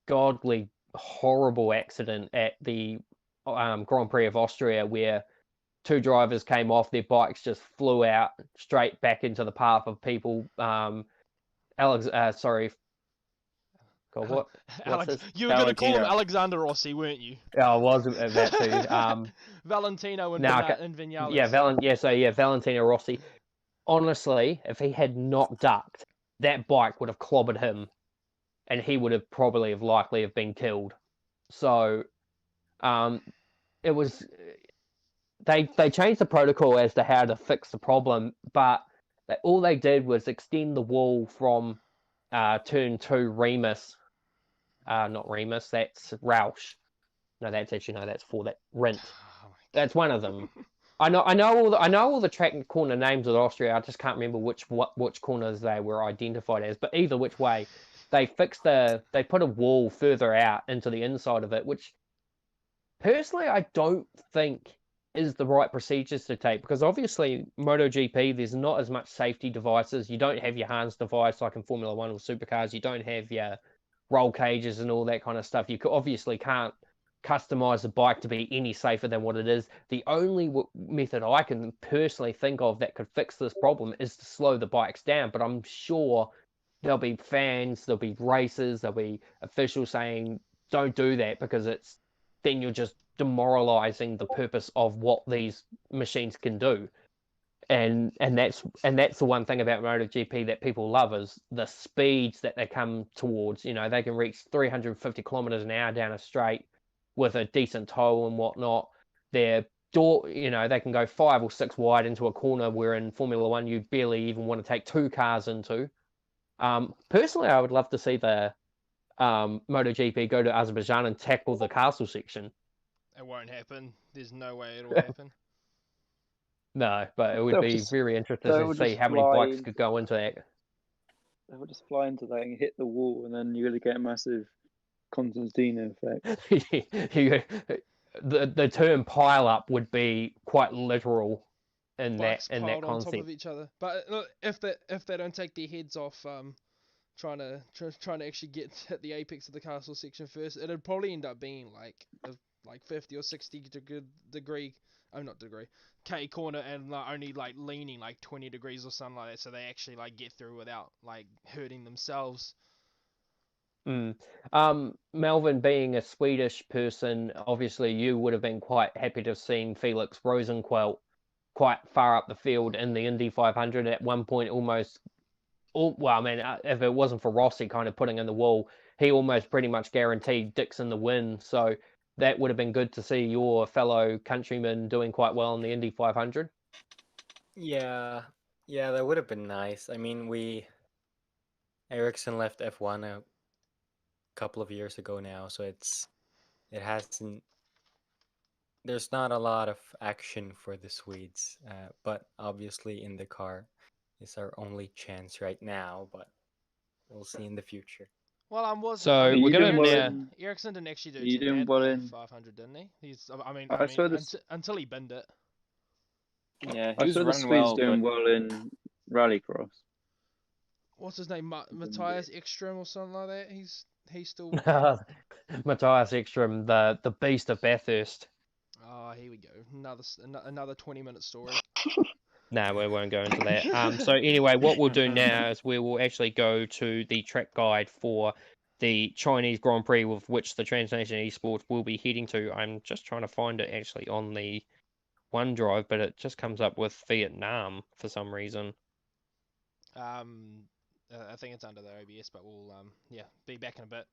godly horrible accident at the Grand Prix of Austria where 2 drivers came off, their bikes just flew out straight back into the path of people. God, God, what's his? You were going to call him Valentino. Alexander Rossi, weren't you? Yeah, I was that too. Valentino and, Now, and Vinales. Yeah, Valentino Rossi. Honestly, if he had not ducked, that bike would have clobbered him, and he would have probably likely have been killed. So, it was they changed the protocol as to how to fix the problem, but all they did was extend the wall from turn 2 Remus, not Remus, that's Roush. No, that's for that Rint. Oh That's one of them. I know all the track corner names of Austria. I just can't remember which corners they were identified as. But either which way, they put a wall further out into the inside of it, which personally I don't think is the right procedures to take, because obviously MotoGP there's not as much safety devices. You don't have your Hans device like in Formula One or supercars. You don't have your roll cages and all that kind of stuff. You obviously can't customize the bike to be any safer than what it is. The only method I can personally think of that could fix this problem is to slow the bikes down, but I'm sure there'll be fans, there'll be racers, there'll be officials saying don't do that, because then you're just demoralizing the purpose of what these machines can do. And that's the one thing about MotoGP that people love is the speeds that they come towards. You know, they can reach 350 kilometers an hour down a straight with a decent tow and whatnot. They can go 5 or 6 wide into a corner where in Formula One you barely even want to take 2 cars into. Personally, I would love to see the MotoGP go to Azerbaijan and tackle the castle section. It won't happen. There's no way it'll happen. No, but it would They'll be just- very interesting they'll to see just how many fly bikes could go into that. They would just fly into that and hit the wall, and then you're going to get a massive Constantino effect. The term pile up would be quite literal in Bikes that piled on top concept. of each other. But look, if they don't take their heads off, trying to actually hit the apex of the castle section first, it'd probably end up being like 50 or 60 degree. Oh, not degree. K corner, and only leaning 20 degrees or something like that, so they actually get through without hurting themselves. Melvin, being a Swedish person, obviously you would have been quite happy to have seen Felix Rosenqvist quite far up the field in the Indy 500 at one point, almost. If it wasn't for Rossi kind of putting in the wall, he almost pretty much guaranteed Dixon the win. So that would have been good to see your fellow countryman doing quite well in the Indy 500. Yeah, that would have been nice. I mean, Ericsson left F1 a couple of years ago now, so there's not a lot of action for the Swedes, but obviously in the car is our only chance right now, but we'll see in the future. Well, we're gonna now. Ericsson didn't actually do You too doing bad well in in- 500, didn't he? I saw this- until he binned it. Yeah, he I was saw the running Swedes well, doing but well in Rallycross. What's his name? Matthias Ekström or something like that. He's still. Matthias Ekström, the beast of Bathurst. Oh, here we go. Another 20-minute story. No, we won't go into that. So anyway, what we'll do now is we will actually go to the track guide for the Chinese Grand Prix, with which the Transnation Esports will be heading to. I'm just trying to find it actually on the OneDrive, but it just comes up with Vietnam for some reason. I think it's under the OBS, but we'll be back in a bit.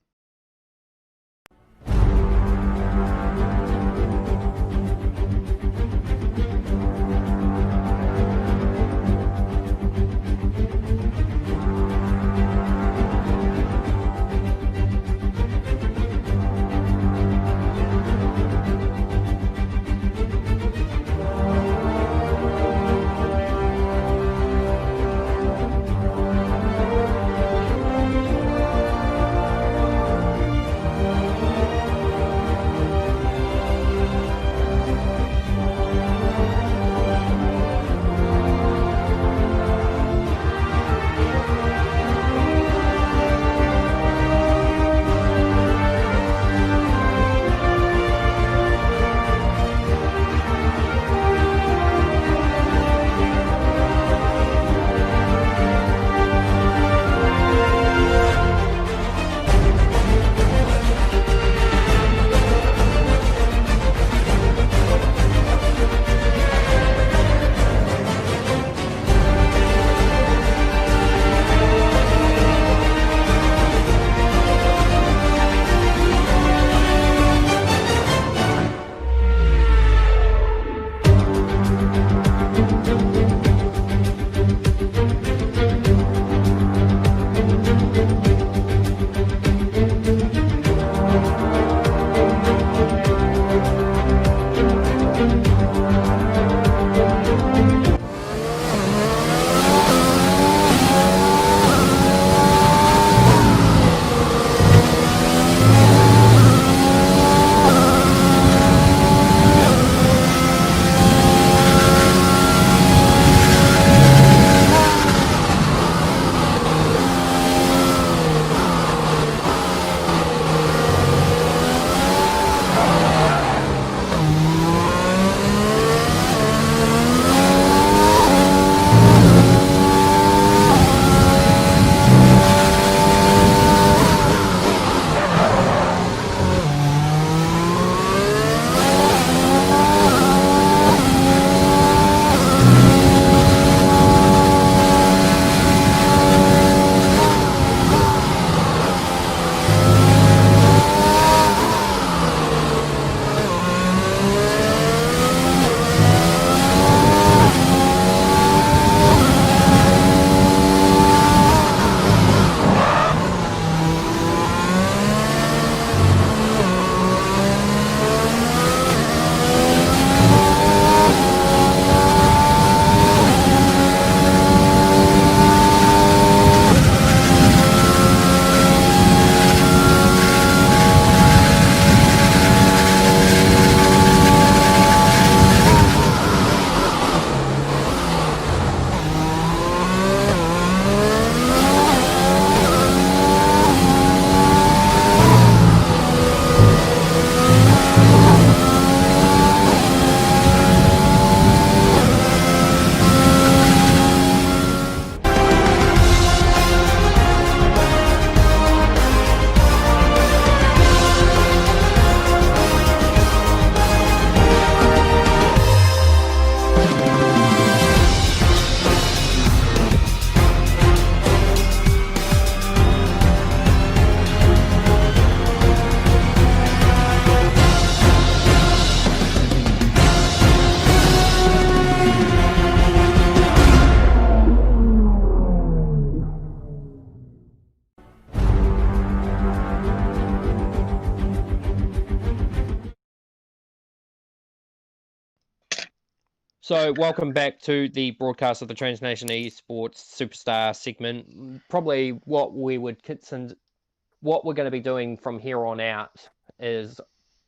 So, welcome back to the broadcast of the Transnation Esports Superstar segment. Probably what we're going to be doing from here on out is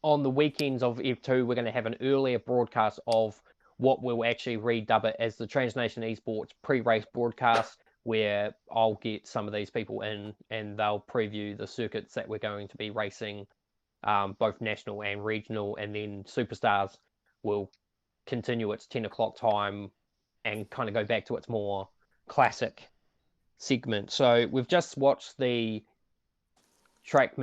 on the weekends of F2, we're going to have an earlier broadcast of what we'll actually redub it as the Transnation Esports pre-race broadcast, where I'll get some of these people in and they'll preview the circuits that we're going to be racing, both national and regional, and then Superstars will continue its 10 o'clock time and kind of go back to its more classic segment. So we've just watched the track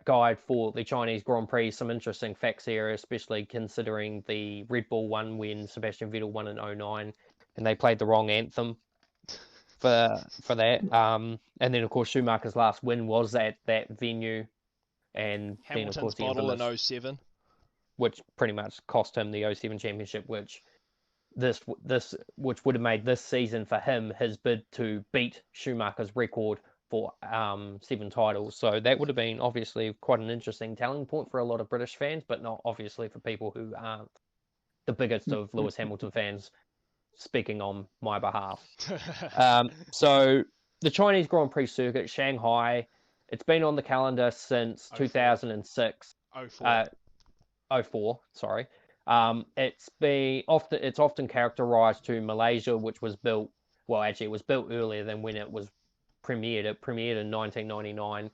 guide for the Chinese Grand Prix. Some interesting facts here, especially considering the Red Bull won when Sebastian Vettel won in 09 and they played the wrong anthem for that. And then of course Schumacher's last win was at that venue, and Hamilton's then of course the bottle infamous, in 07. which pretty much cost him the 07 championship, which would have made this season for him his bid to beat Schumacher's record for 7 titles. So that would have been obviously quite an interesting telling point for a lot of British fans, but not obviously for people who aren't the biggest of Lewis Hamilton fans, speaking on my behalf. So the Chinese Grand Prix circuit, Shanghai, it's been on the calendar since 2006. 04, sorry. It's often characterized to Malaysia, which was built, well, actually it was built earlier than when it was premiered. It premiered in 1999.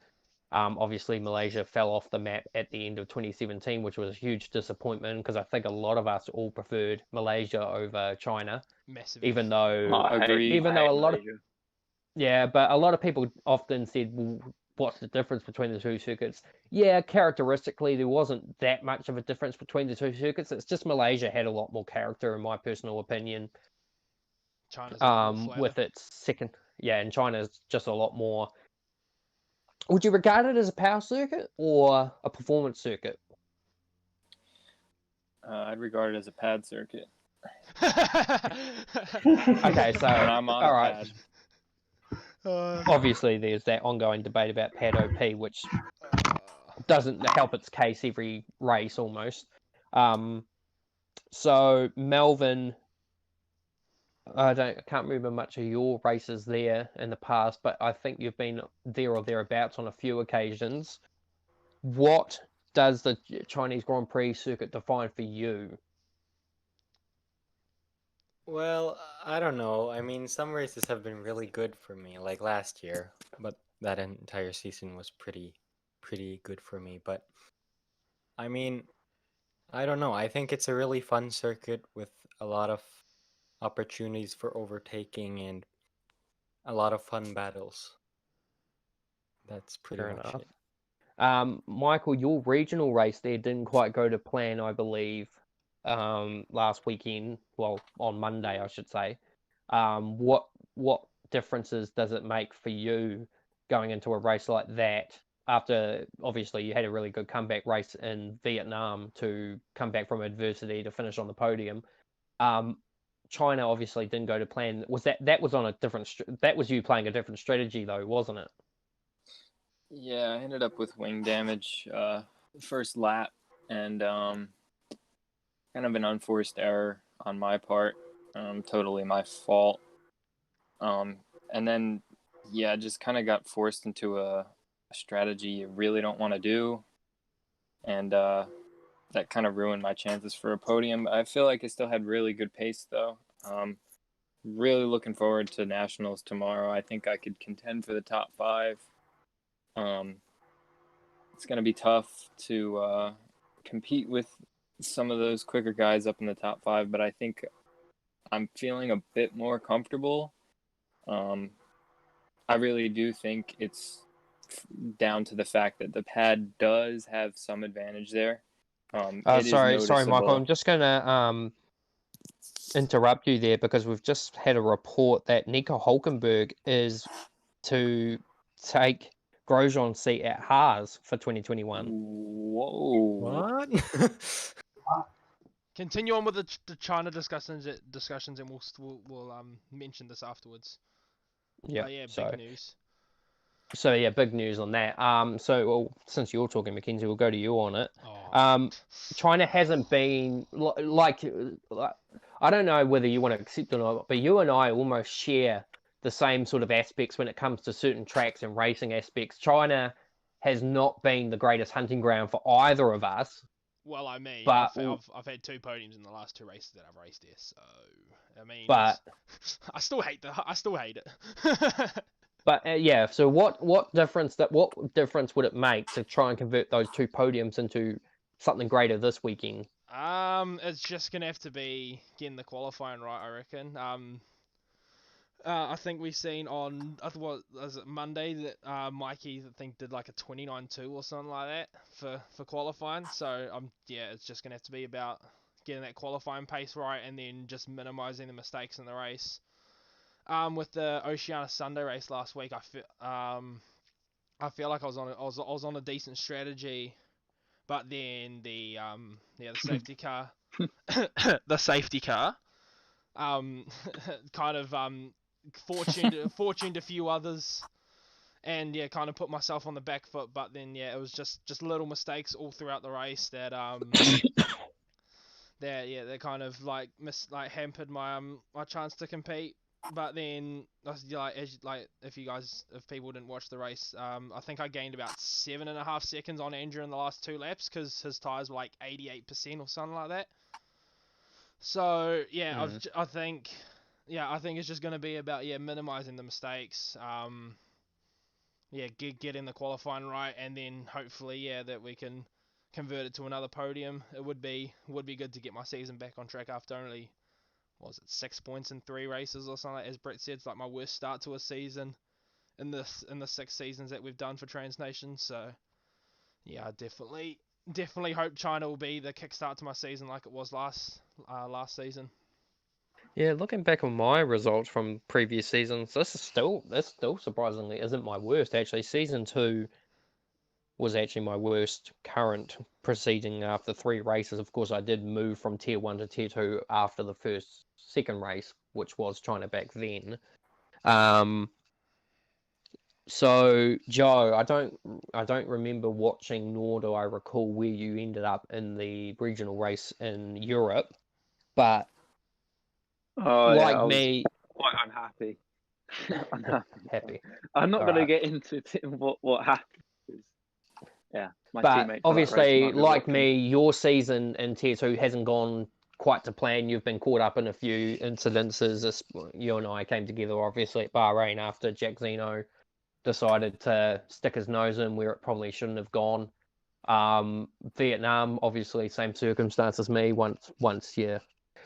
Obviously Malaysia fell off the map at the end of 2017, which was a huge disappointment because I think a lot of us all preferred Malaysia over China. Massively. Even though but a lot of people often said, well, what's the difference between the two circuits? Yeah, characteristically, there wasn't that much of a difference between the two circuits. It's just Malaysia had a lot more character, in my personal opinion. China's a lot more with its second, and China's just a lot more. Would you regard it as a power circuit or a performance circuit? I'd regard it as a pad circuit. Okay, so I'm on all a right. pad. Obviously, there's that ongoing debate about pad OP, which doesn't help its case every race almost. So Melvin, I can't remember much of your races there in the past, but I think you've been there or thereabouts on a few occasions. What does the Chinese Grand Prix circuit define for you? Well, I don't know. I mean, some races have been really good for me, like last year, but that entire season was pretty good for me. But I mean, I don't know. I think it's a really fun circuit with a lot of opportunities for overtaking and a lot of fun battles. That's pretty Fair much enough. it. Michael, your regional race there didn't quite go to plan, I believe, last weekend. Well, on Monday, I should say. What differences does it make for you going into a race like that? After obviously you had a really good comeback race in Vietnam to come back from adversity to finish on the podium. China obviously didn't go to plan. That was on a different? That was you playing a different strategy though, wasn't it? Yeah, I ended up with wing damage first lap, and kind of an unforced error on my part, totally my fault. And then, just kind of got forced into a strategy you really don't want to do, and that kind of ruined my chances for a podium. I feel like I still had really good pace, though. Really looking forward to nationals tomorrow. I think I could contend for the top 5. It's going to be tough to compete with some of those quicker guys up in the top 5, but I think I'm feeling a bit more comfortable. I really do think it's down to the fact that the pad does have some advantage there. Sorry, Michael. I'm just going to interrupt you there because we've just had a report that Nico Hulkenberg is to take Grosjean's seat at Haas for 2021. Whoa! What? Continue on with the China discussions, and we'll mention this afterwards. Yeah. Big news. So yeah, big news on that. Since you're talking, Mackenzie, we'll go to you on it. China hasn't been like I don't know whether you want to accept it or not, but you and I almost share the same sort of aspects when it comes to certain tracks and racing aspects. China has not been the greatest hunting ground for either of us. Well, I mean, But I've had 2 podiums in the last 2 races that I've raced there, so I mean, but I still hate it. but yeah. So what difference would it make to try and convert those 2 podiums into something greater this weekend? It's just gonna have to be getting the qualifying right, I reckon. I think we've seen on, I thought, was it Monday that Mikey, I think, did like a 29.2 or something like that for qualifying. So yeah, it's just gonna have to be about getting that qualifying pace right, and then just minimizing the mistakes in the race. With the Oceania Sunday race last week, I feel like I was on a decent strategy, but then the safety car, the safety car, kind of fortuned a few others, and yeah, kind of put myself on the back foot. But then yeah, it was just little mistakes all throughout the race that that kind of like hampered my my chance to compete. But then if people didn't watch the race, I think I gained about 7.5 seconds on Andrew in the last 2 laps because his tires were like 88% or something like that. So yeah, I think it's just going to be about minimizing the mistakes. Getting the qualifying right, and then hopefully that we can convert it to another podium. It would be good to get my season back on track after only, what was it, 6 points in 3 races or something. As Brett said, it's like my worst start to a season in the 6 seasons that we've done for Trans Nation. So yeah, I definitely hope China will be the kickstart to my season like it was last season. Yeah, looking back on my results from previous seasons, this still surprisingly isn't my worst. Actually, season 2 was actually my worst current proceeding after 3 races. Of course, I did move from tier 1 to tier 2 after the second race, which was China back then. So Joe, I don't remember watching, nor do I recall where you ended up in the regional race in Europe, but I was me, quite unhappy. happy. I'm not All going to right. get into what happened. Yeah, my But teammates obviously, like watching. me, your season in tier 2 hasn't gone quite to plan. You've been caught up in a few incidences. You and I came together, obviously, at Bahrain after Jack Zeno decided to stick his nose in where it probably shouldn't have gone. Vietnam, obviously, same circumstance as me. Once, yeah,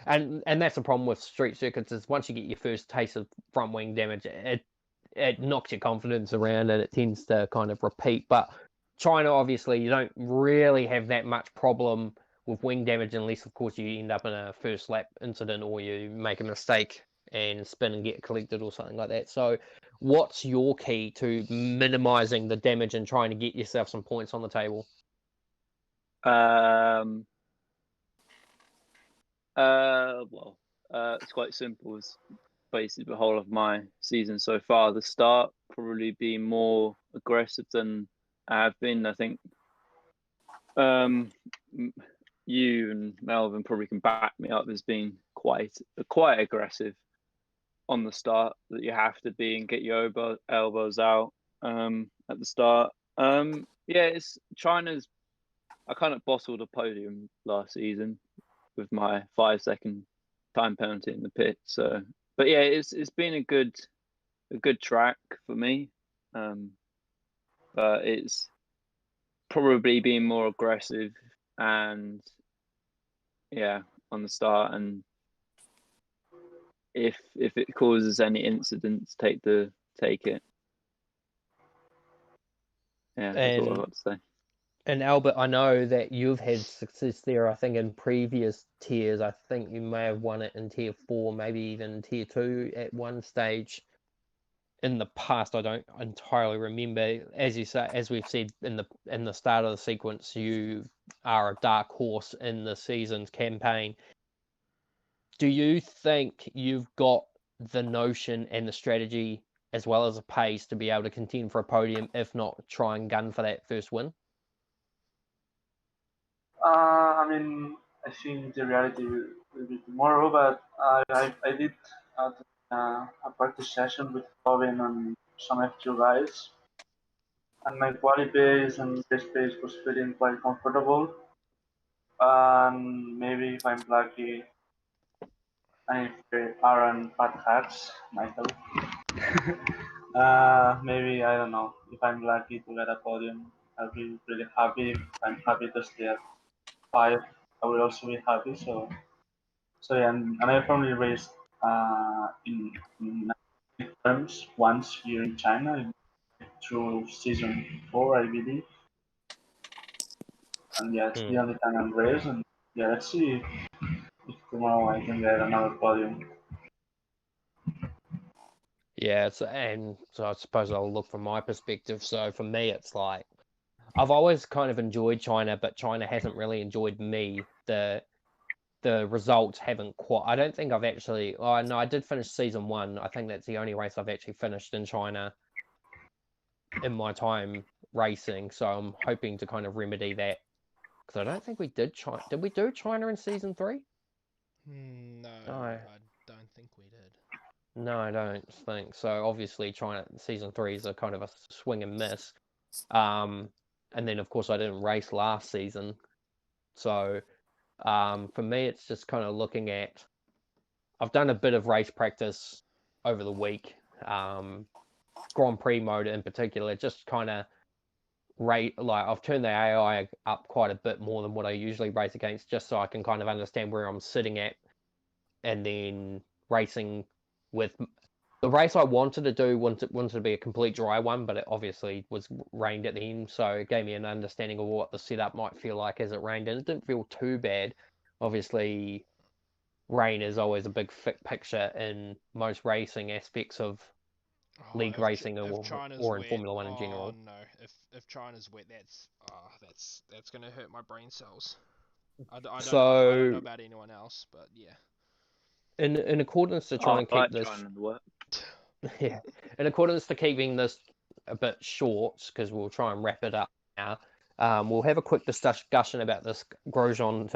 and that's the problem with street circuits is once you get your first taste of front wing damage, it knocks your confidence around and it tends to kind of repeat. But China, obviously, you don't really have that much problem with wing damage unless, of course, you end up in a first lap incident or you make a mistake and spin and get collected or something like that. So what's your key to minimizing the damage and trying to get yourself some points on the table? It's quite simple. It's basically the whole of my season so far. The start probably being more aggressive than I have been. I think you and Melvin probably can back me up as being quite aggressive on the start, that you have to be and get your elbows out at the start. It's China's. I kind of bottled a podium last season with my 5-second time penalty in the pit. So, but yeah, it's been a good track for me. But it's probably being more aggressive and on the start, and if it causes any incidents, take it. Yeah, that's all I've got to say. And Albert, I know that you've had success there. I think in previous tiers, I think you may have won it in tier 4, maybe even tier 2 at one stage in the past. I don't entirely remember. As you say, as we've said in the start of the sequence, you are a dark horse in the season's campaign. Do you think you've got the notion and the strategy as well as a pace to be able to contend for a podium, if not try and gun for that first win? I mean, I think the reality will be tomorrow. But I did a practice session with Robin and some F2 guys, and my quality pace and race pace was feeling quite comfortable. And maybe if I'm lucky, and if they aren't bad hacks, Michael. Maybe I don't know. If I'm lucky to get a podium, I'll be really happy. If I'm happy to stay at 5, I will also be happy. So yeah, and I've only raced in terms once here in China through season 4, I believe. And yeah, it's the only time I'm raced. And yeah, let's see if tomorrow I can get another podium. Yeah, and so I suppose I'll look from my perspective. So for me, it's like I've always kind of enjoyed China, but China hasn't really enjoyed me. The results haven't quite. I don't think I've actually. Oh no, I did finish season 1. I think that's the only race I've actually finished in China in my time racing. So I'm hoping to kind of remedy that because I don't think we did China. Did we do China in season 3? No, No. I don't think we did. No, I don't think so. Obviously, China season 3 is a kind of a swing and miss. And then of course I didn't race last season. So for me, it's just kind of looking at. I've done a bit of race practice over the week. Grand Prix mode in particular, just kind of rate like I've turned the AI up quite a bit more than what I usually race against, just so I can kind of understand where I'm sitting at, and then racing with the race I wanted to do wanted to be a complete dry one, but it obviously was rained at the end, so it gave me an understanding of what the setup might feel like as it rained, and it didn't feel too bad. Obviously, rain is always a big picture in most racing aspects of league racing If China's or in wet, Formula One in oh general. no! If China's wet, that's gonna hurt my brain cells. I don't know So, about anyone else, but yeah. in accordance to try Oh, and I keep like this, China to work. yeah, in accordance to keeping this a bit short, because we'll try and wrap it up now. We'll have a quick discussion about this Grosjean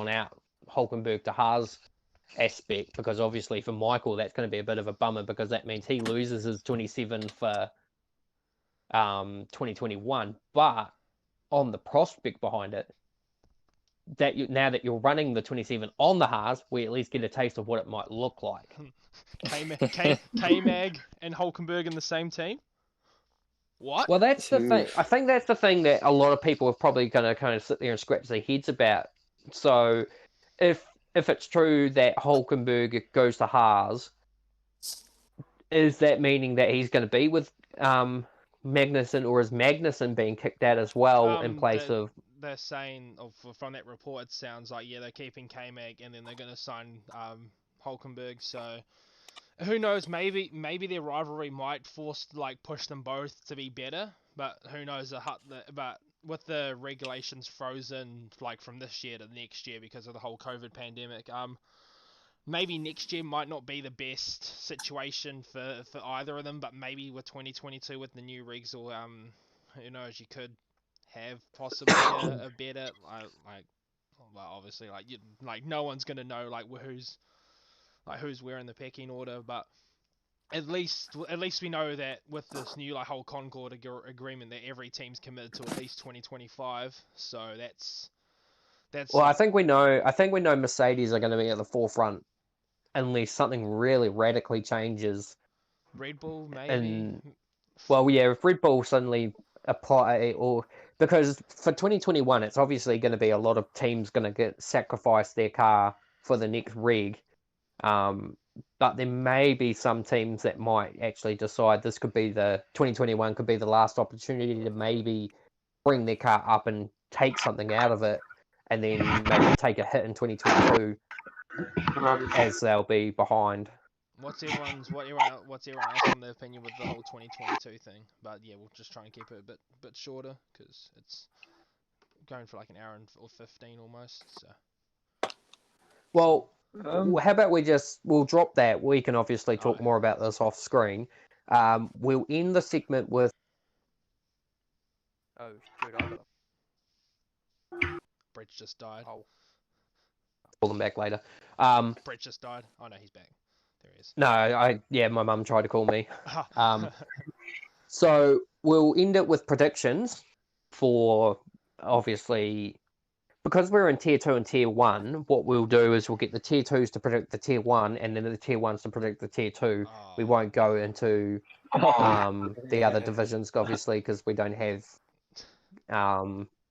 out Hulkenberg to Haas aspect, because obviously for Michael that's going to be a bit of a bummer, because that means he loses his 27 for 2021. But on the prospect behind it, that now that you're running the 27 on the Haas, we at least get a taste of what it might look like. K-Mag and Hulkenberg in the same team? What? Well, that's the thing. I think that's the thing that a lot of people are probably going to kind of sit there and scratch their heads about. So, if it's true that Hulkenberg goes to Haas, is that meaning that he's going to be with Magnussen, or is Magnussen being kicked out as well in place of? They're saying, from that report, it sounds like they're keeping K-Mag and then they're going to sign Hulkenberg. So who knows? Maybe their rivalry might push them both to be better. But who knows? But with the regulations frozen from this year to next year because of the whole COVID pandemic, maybe next year might not be the best situation for either of them. But maybe with 2022 with the new regs, or who knows? You could have possibly a better well, obviously no one's gonna know who's where in the pecking order, but at least we know that with this new whole Concord agreement that every team's committed to at least 2025. So that's well, I think we know Mercedes are going to be at the forefront unless something really radically changes. Red Bull maybe. And well, yeah, if Red Bull suddenly apply, or because for 2021, it's obviously going to be a lot of teams going to sacrifice their car for the next rig. But there may be some teams that might actually decide this could be 2021 could be the last opportunity to maybe bring their car up and take something out of it, and then maybe take a hit in 2022 as they'll be behind. What's everyone else on their opinion with the whole 2022 thing? But yeah, we'll just try and keep it a bit shorter because it's going for an hour or 15 almost. So. Well, how about we'll drop that. We can obviously talk more about this off screen. We'll end the segment with. Oh shoot! Bridge just died. Oh. call them back later. Brett just died. Oh no, he's back. There he is. No, my mum tried to call me. So we'll end it with predictions for, obviously, because we're in tier 2 and tier 1, what we'll do is we'll get the tier 2s to predict the tier 1 and then the tier 1s to predict the tier 2. We won't go into the other divisions, obviously, because we don't have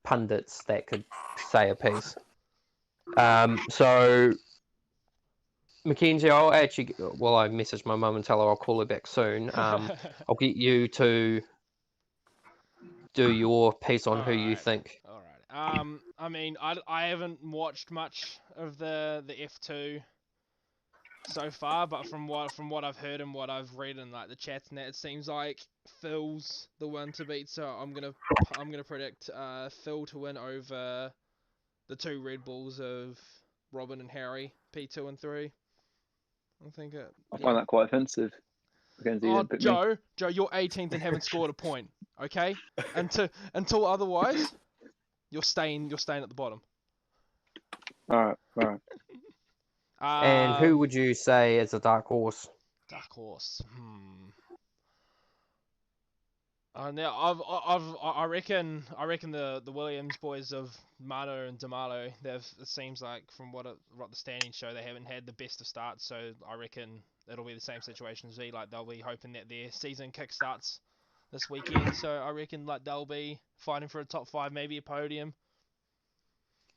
pundits that could say a piece. So, Mackenzie, I'll actually, well, I messaged my mum and tell her I'll call her back soon. I'll get you to do your piece on who you think. All right. I mean, I haven't watched much of the F2 so far, but from what I've heard and what I've read in like the chats and that, it seems like Phil's the one to beat. So I'm gonna predict Phil to win over the two Red Bulls of Robin and Harry, P2 and 3. I think it. I find that quite offensive. Oh, Joe, you're 18th and haven't scored a point. Okay, until otherwise, you're staying at the bottom. All right. And who would you say is a dark horse? Dark horse. Now I reckon the Williams boys of Mano and Damalo, it seems like from what the standings show, they haven't had the best of starts, so I reckon it'll be the same situation as like they'll be hoping that their season kick starts this weekend, so I reckon like they'll be fighting for a top 5, maybe a podium.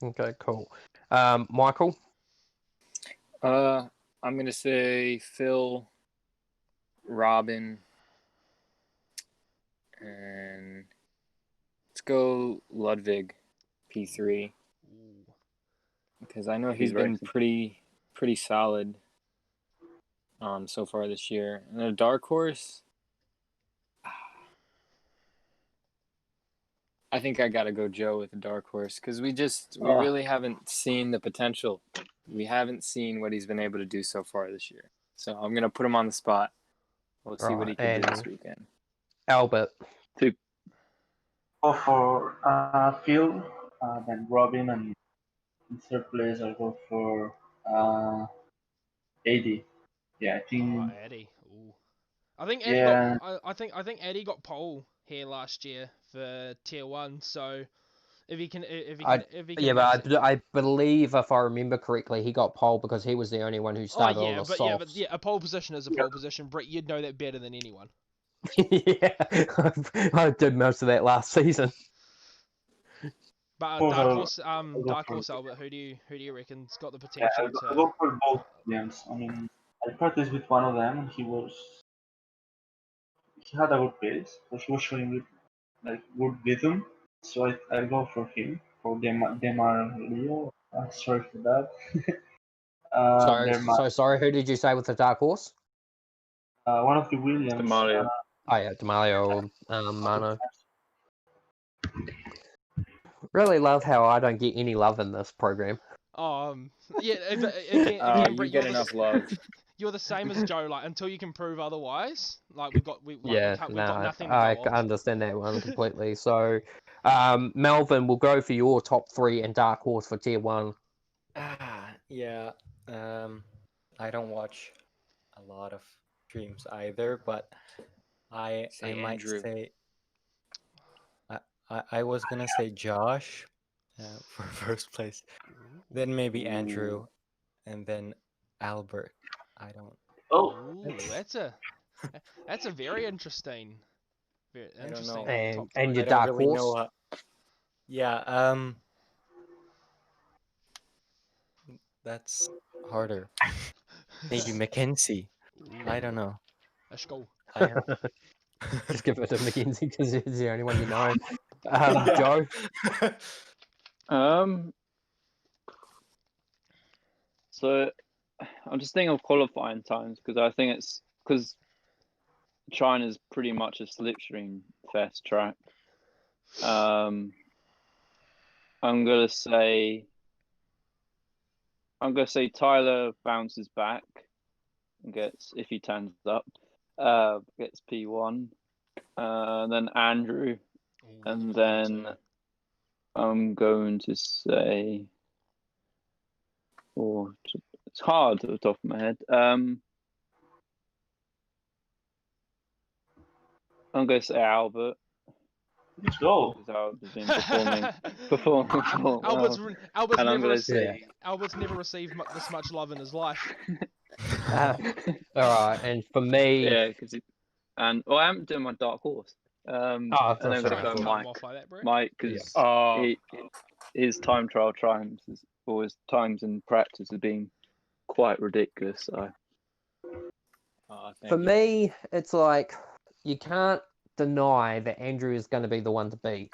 Okay, cool. Michael? I'm gonna say Phil, Robin, and let's go Ludwig, P3, because I know he's been pretty solid so far this year. And a dark horse, I think I gotta go Joe with the dark horse, because we really haven't seen the potential. We haven't seen what he's been able to do so far this year. So I'm gonna put him on the spot. We'll see what he can do this weekend. Albert. Go for Phil, then Robin, and in third place I'll go for Eddie. Yeah, I think. Eddie. Ooh. I think Eddie I think Eddie got pole here last year for tier 1. So if he can, I believe, if I remember correctly, he got pole because he was the only one who started on the softs. A pole position is a pole position. Brett, you'd know that better than anyone. Yeah, I did most of that last season. But dark horse Albert, who do you reckon's got the potential to? I'll go for both games. I mean, I practiced with one of them, and he had a good pace, but he was showing good rhythm. So I'll go for him, for Demar Leo. Sorry for that. Sorry, who did you say with the dark horse? One of the Williams. Demario. Demario or Mano. Really love how I don't get any love in this program. Yeah, again, you get enough love. You're the same as Joe. Like until you can prove otherwise, like we've got nothing. I understand that one completely. So, Melvin, we'll go for your top 3 and dark horse for tier 1. Yeah. I don't watch a lot of streams either, but I might say I was gonna say Josh for first place, then maybe Andrew, and then Albert. I don't. Oh, that's a very interesting. I don't know. And your dark horse. Know yeah. That's harder. Maybe Mackenzie. I don't know. Let's go. Just give it to Mackenzie because he's the only one you know. Joe. So I'm just thinking of qualifying times because I think it's because China's pretty much a slipstream fest track. I'm gonna say Tyler bounces back and gets, if he turns up, gets P1. Then Andrew, and then I'm going to say Or it's hard at the top of my head. I'm going to say Albert. Let's go. Because Albert's been performing well. Albert's And I'm never going to say... Albert's never received this much love in his life. All right, and for me, Yeah, because I haven't done my dark horse. And then that's we're right. going Cut him off like that, bro. Mike, because Oh, his time trial triumphs or his times in practice have been quite ridiculous. So For me, it's like you can't deny that Andrew is going to be the one to beat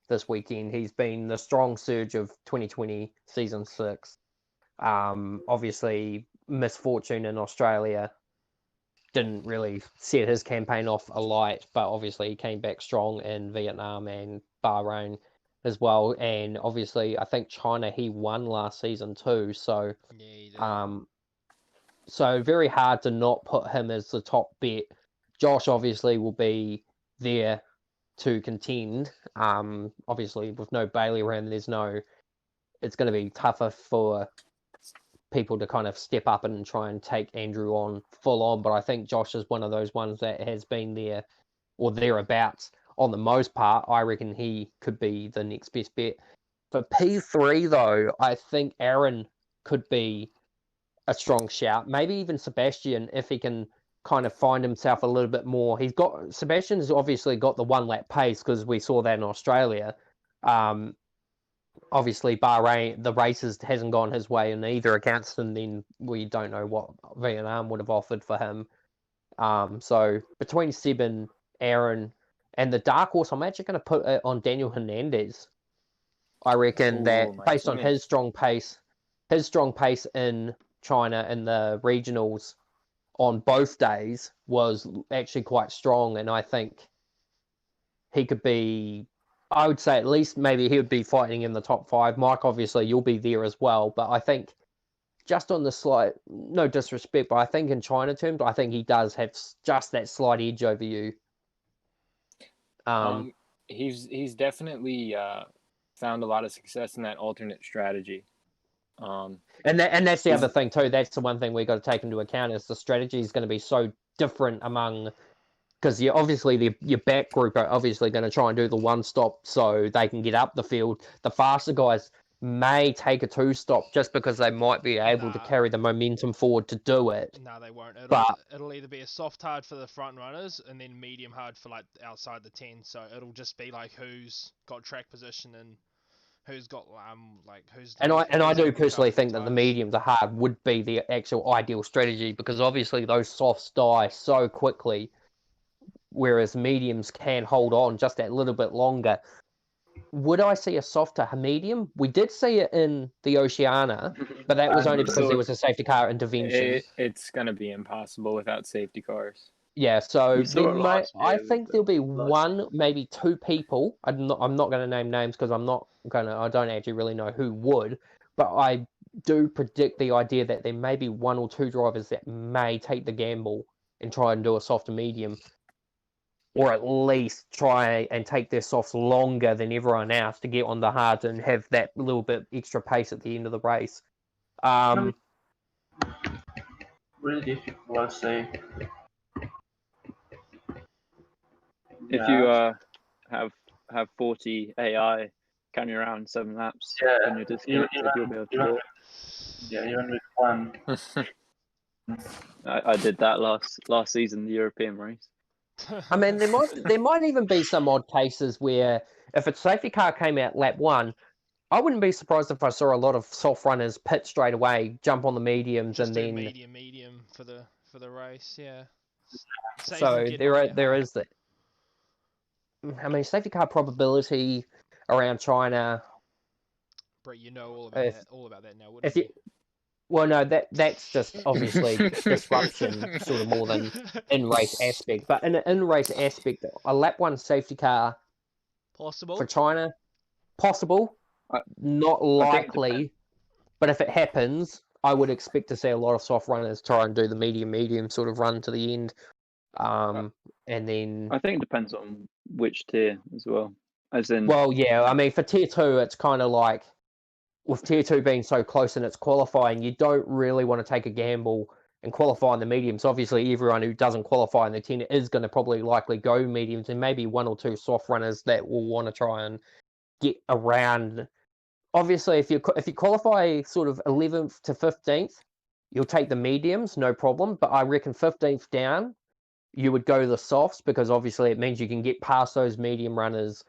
this weekend. He's been the strong surge of 2020 season 6. Obviously, misfortune in Australia didn't really set his campaign off alight, but obviously he came back strong in Vietnam and Bahrain as well. And obviously, I think China, he won last season too. So, Yeah, he did. so very hard to not put him as the top bet. Josh obviously will be there to contend. Obviously with no Bailey around, it's going to be tougher for people to kind of step up and try and take Andrew on full on. But I think Josh is one of those ones that has been there or thereabouts on the most part. I reckon he could be the next best bet. For P3 though, I think Aaron could be a strong shout. Maybe even Sebastian, if he can kind of find himself a little bit more. Sebastian's obviously got the 1 lap pace because we saw that in Australia. Obviously Bahrain, the races hasn't gone his way in either accounts, and then we don't know what Vietnam would have offered for him. So between Seb and Aaron and the dark horse, I'm actually going to put it on Daniel Hernandez. I reckon that based on his strong pace in China in the regionals on both days was actually quite strong, and I think he could be, I would say at least maybe he would be fighting in the top 5. Mike, obviously you'll be there as well, but I think just on the slight, no disrespect, but I think in China terms, I think he does have just that slight edge over you. He's definitely found a lot of success in that alternate strategy. And that's the other thing too. That's the one thing we got to take into account is the strategy is going to be so different among, because obviously your back group are obviously going to try and do the 1 stop so they can get up the field. The faster guys may take a 2 stop just because they might be able to carry the momentum forward to do it. No, they won't. But it'll either be a soft hard for the front runners and then medium hard for like outside the 10. So it'll just be like who's got track position and who's got who's. And I do personally think that the medium to hard would be the actual ideal strategy, because obviously those softs die so quickly, whereas mediums can hold on just that little bit longer. Would I see a softer medium? We did see it in the Oceania, but that was only because there was a safety car intervention. It's going to be impossible without safety cars. Yeah, so I think there'll be 1, maybe 2 people. I'm not going to name names because I don't actually really know who would, but I do predict the idea that there may be 1 or 2 drivers that may take the gamble and try and do a softer medium, or at least try and take their softs longer than everyone else to get on the hard and have that little bit extra pace at the end of the race. Really difficult to say. If you have 40 AI carrying around 7 laps, then you're disconnected, you'll be able to do it. Yeah, even with 1. I did that last season, the European race. I mean, there might even be some odd cases where if a safety car came out lap 1, I wouldn't be surprised if I saw a lot of soft runners pit straight away, jump on the mediums, just and then medium for the race. Yeah. So there is that. I mean, safety car probability around China. Brett, you know all about that now, wouldn't you? Well, no, that's just obviously disruption, sort of more than in-race aspect. But in an in-race aspect, a lap 1 safety car possible for China, possible, not likely. But if it happens, I would expect to see a lot of soft runners try and do the medium sort of run to the end. And then I think it depends on which tier as well. As in, well, yeah, I mean, for tier 2, it's kind of like with Tier 2 being so close in its qualifying, you don't really want to take a gamble and qualify in the mediums. Obviously, everyone who doesn't qualify in the 10 is going to probably likely go mediums, and maybe one or two soft runners that will want to try and get around. Obviously, if you qualify sort of 11th to 15th, you'll take the mediums, no problem. But I reckon 15th down, you would go the softs, because obviously it means you can get past those medium runners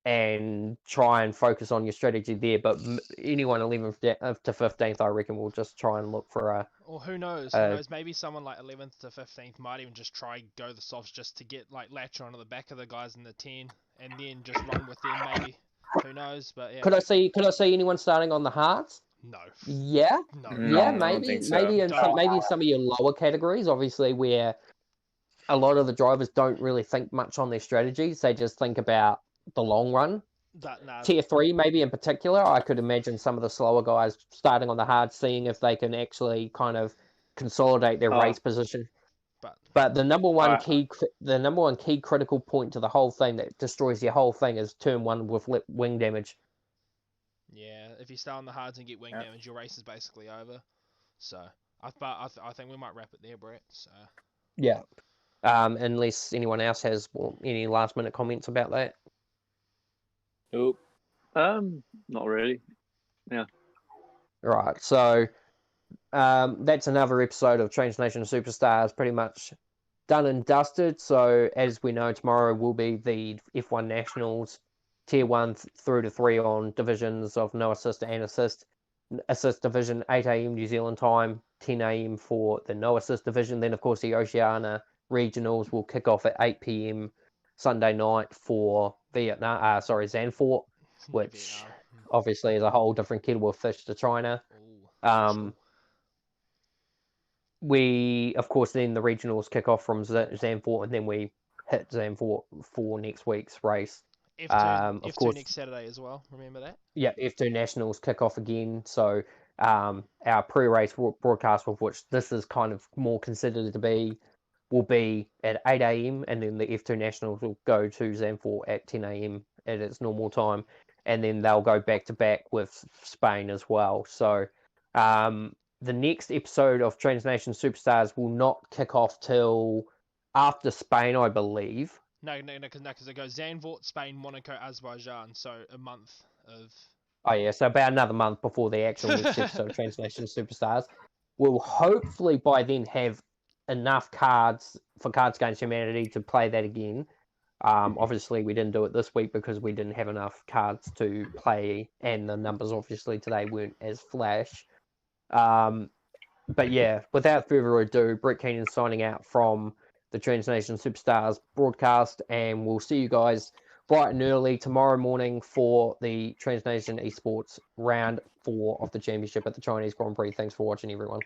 and try and focus on your strategy there. But anyone 11th to 15th, I reckon, will just try and look for a. Or who knows? Who knows? Maybe someone like 11th to 15th might even just try go the softs just to get like latch onto the back of the guys in the 10, and then just run with them. Maybe. Who knows? But yeah. Could I see anyone starting on the hards? No. Yeah. No. Yeah, I don't maybe think so. maybe in some of your lower categories, obviously, where a lot of the drivers don't really think much on their strategies. They just think about the long run. Tier 3, maybe in particular, I could imagine some of the slower guys starting on the hard, seeing if they can actually kind of consolidate their race position. But the number one key critical point to the whole thing that destroys your whole thing is turn 1 with wing damage. Yeah, if you stay on the hards and get wing damage, your race is basically over. So, I think we might wrap it there, Brett. So. Yeah. Unless anyone else has any last minute comments about that. Nope. Not really. Yeah. Right. So, that's another episode of Change Nation Superstars, pretty much done and dusted. So, as we know, tomorrow will be the F1 Nationals, Tier 1 through to 3 on divisions of no assist and assist. Assist division, 8 a.m. New Zealand time, 10 a.m. for the no assist division. Then, of course, the Oceania regionals will kick off at 8 p.m. Sunday night for Zandvoort, which obviously is a whole different kettle of fish to China. We, of course, then the regionals kick off from Zandvoort, and then we hit Zandvoort for next week's race. F2 next Saturday as well. Remember that? Yeah, F2 Nationals kick off again. So our pre-race broadcast, of which this is kind of more considered to be, will be at 8 a.m. and then the F2 Nationals will go to Zandvoort at 10 a.m. at its normal time, and then they'll go back to back with Spain as well. So the next episode of Transnation Superstars will not kick off till after Spain, I believe. No, because it goes Zandvoort, Spain, Monaco, Azerbaijan. So a month of. Oh yeah, so about another month before the actual next episode of Transnation Superstars. We'll hopefully by then have enough cards for Cards Against Humanity to play that again. Obviously, we didn't do it this week because we didn't have enough cards to play, and the numbers obviously today weren't as flash. But yeah, without further ado, Brett Keenan signing out from the Transnation Superstars broadcast, and we'll see you guys bright and early tomorrow morning for the Transnation eSports round 4 of the championship at the Chinese Grand Prix. Thanks for watching, everyone.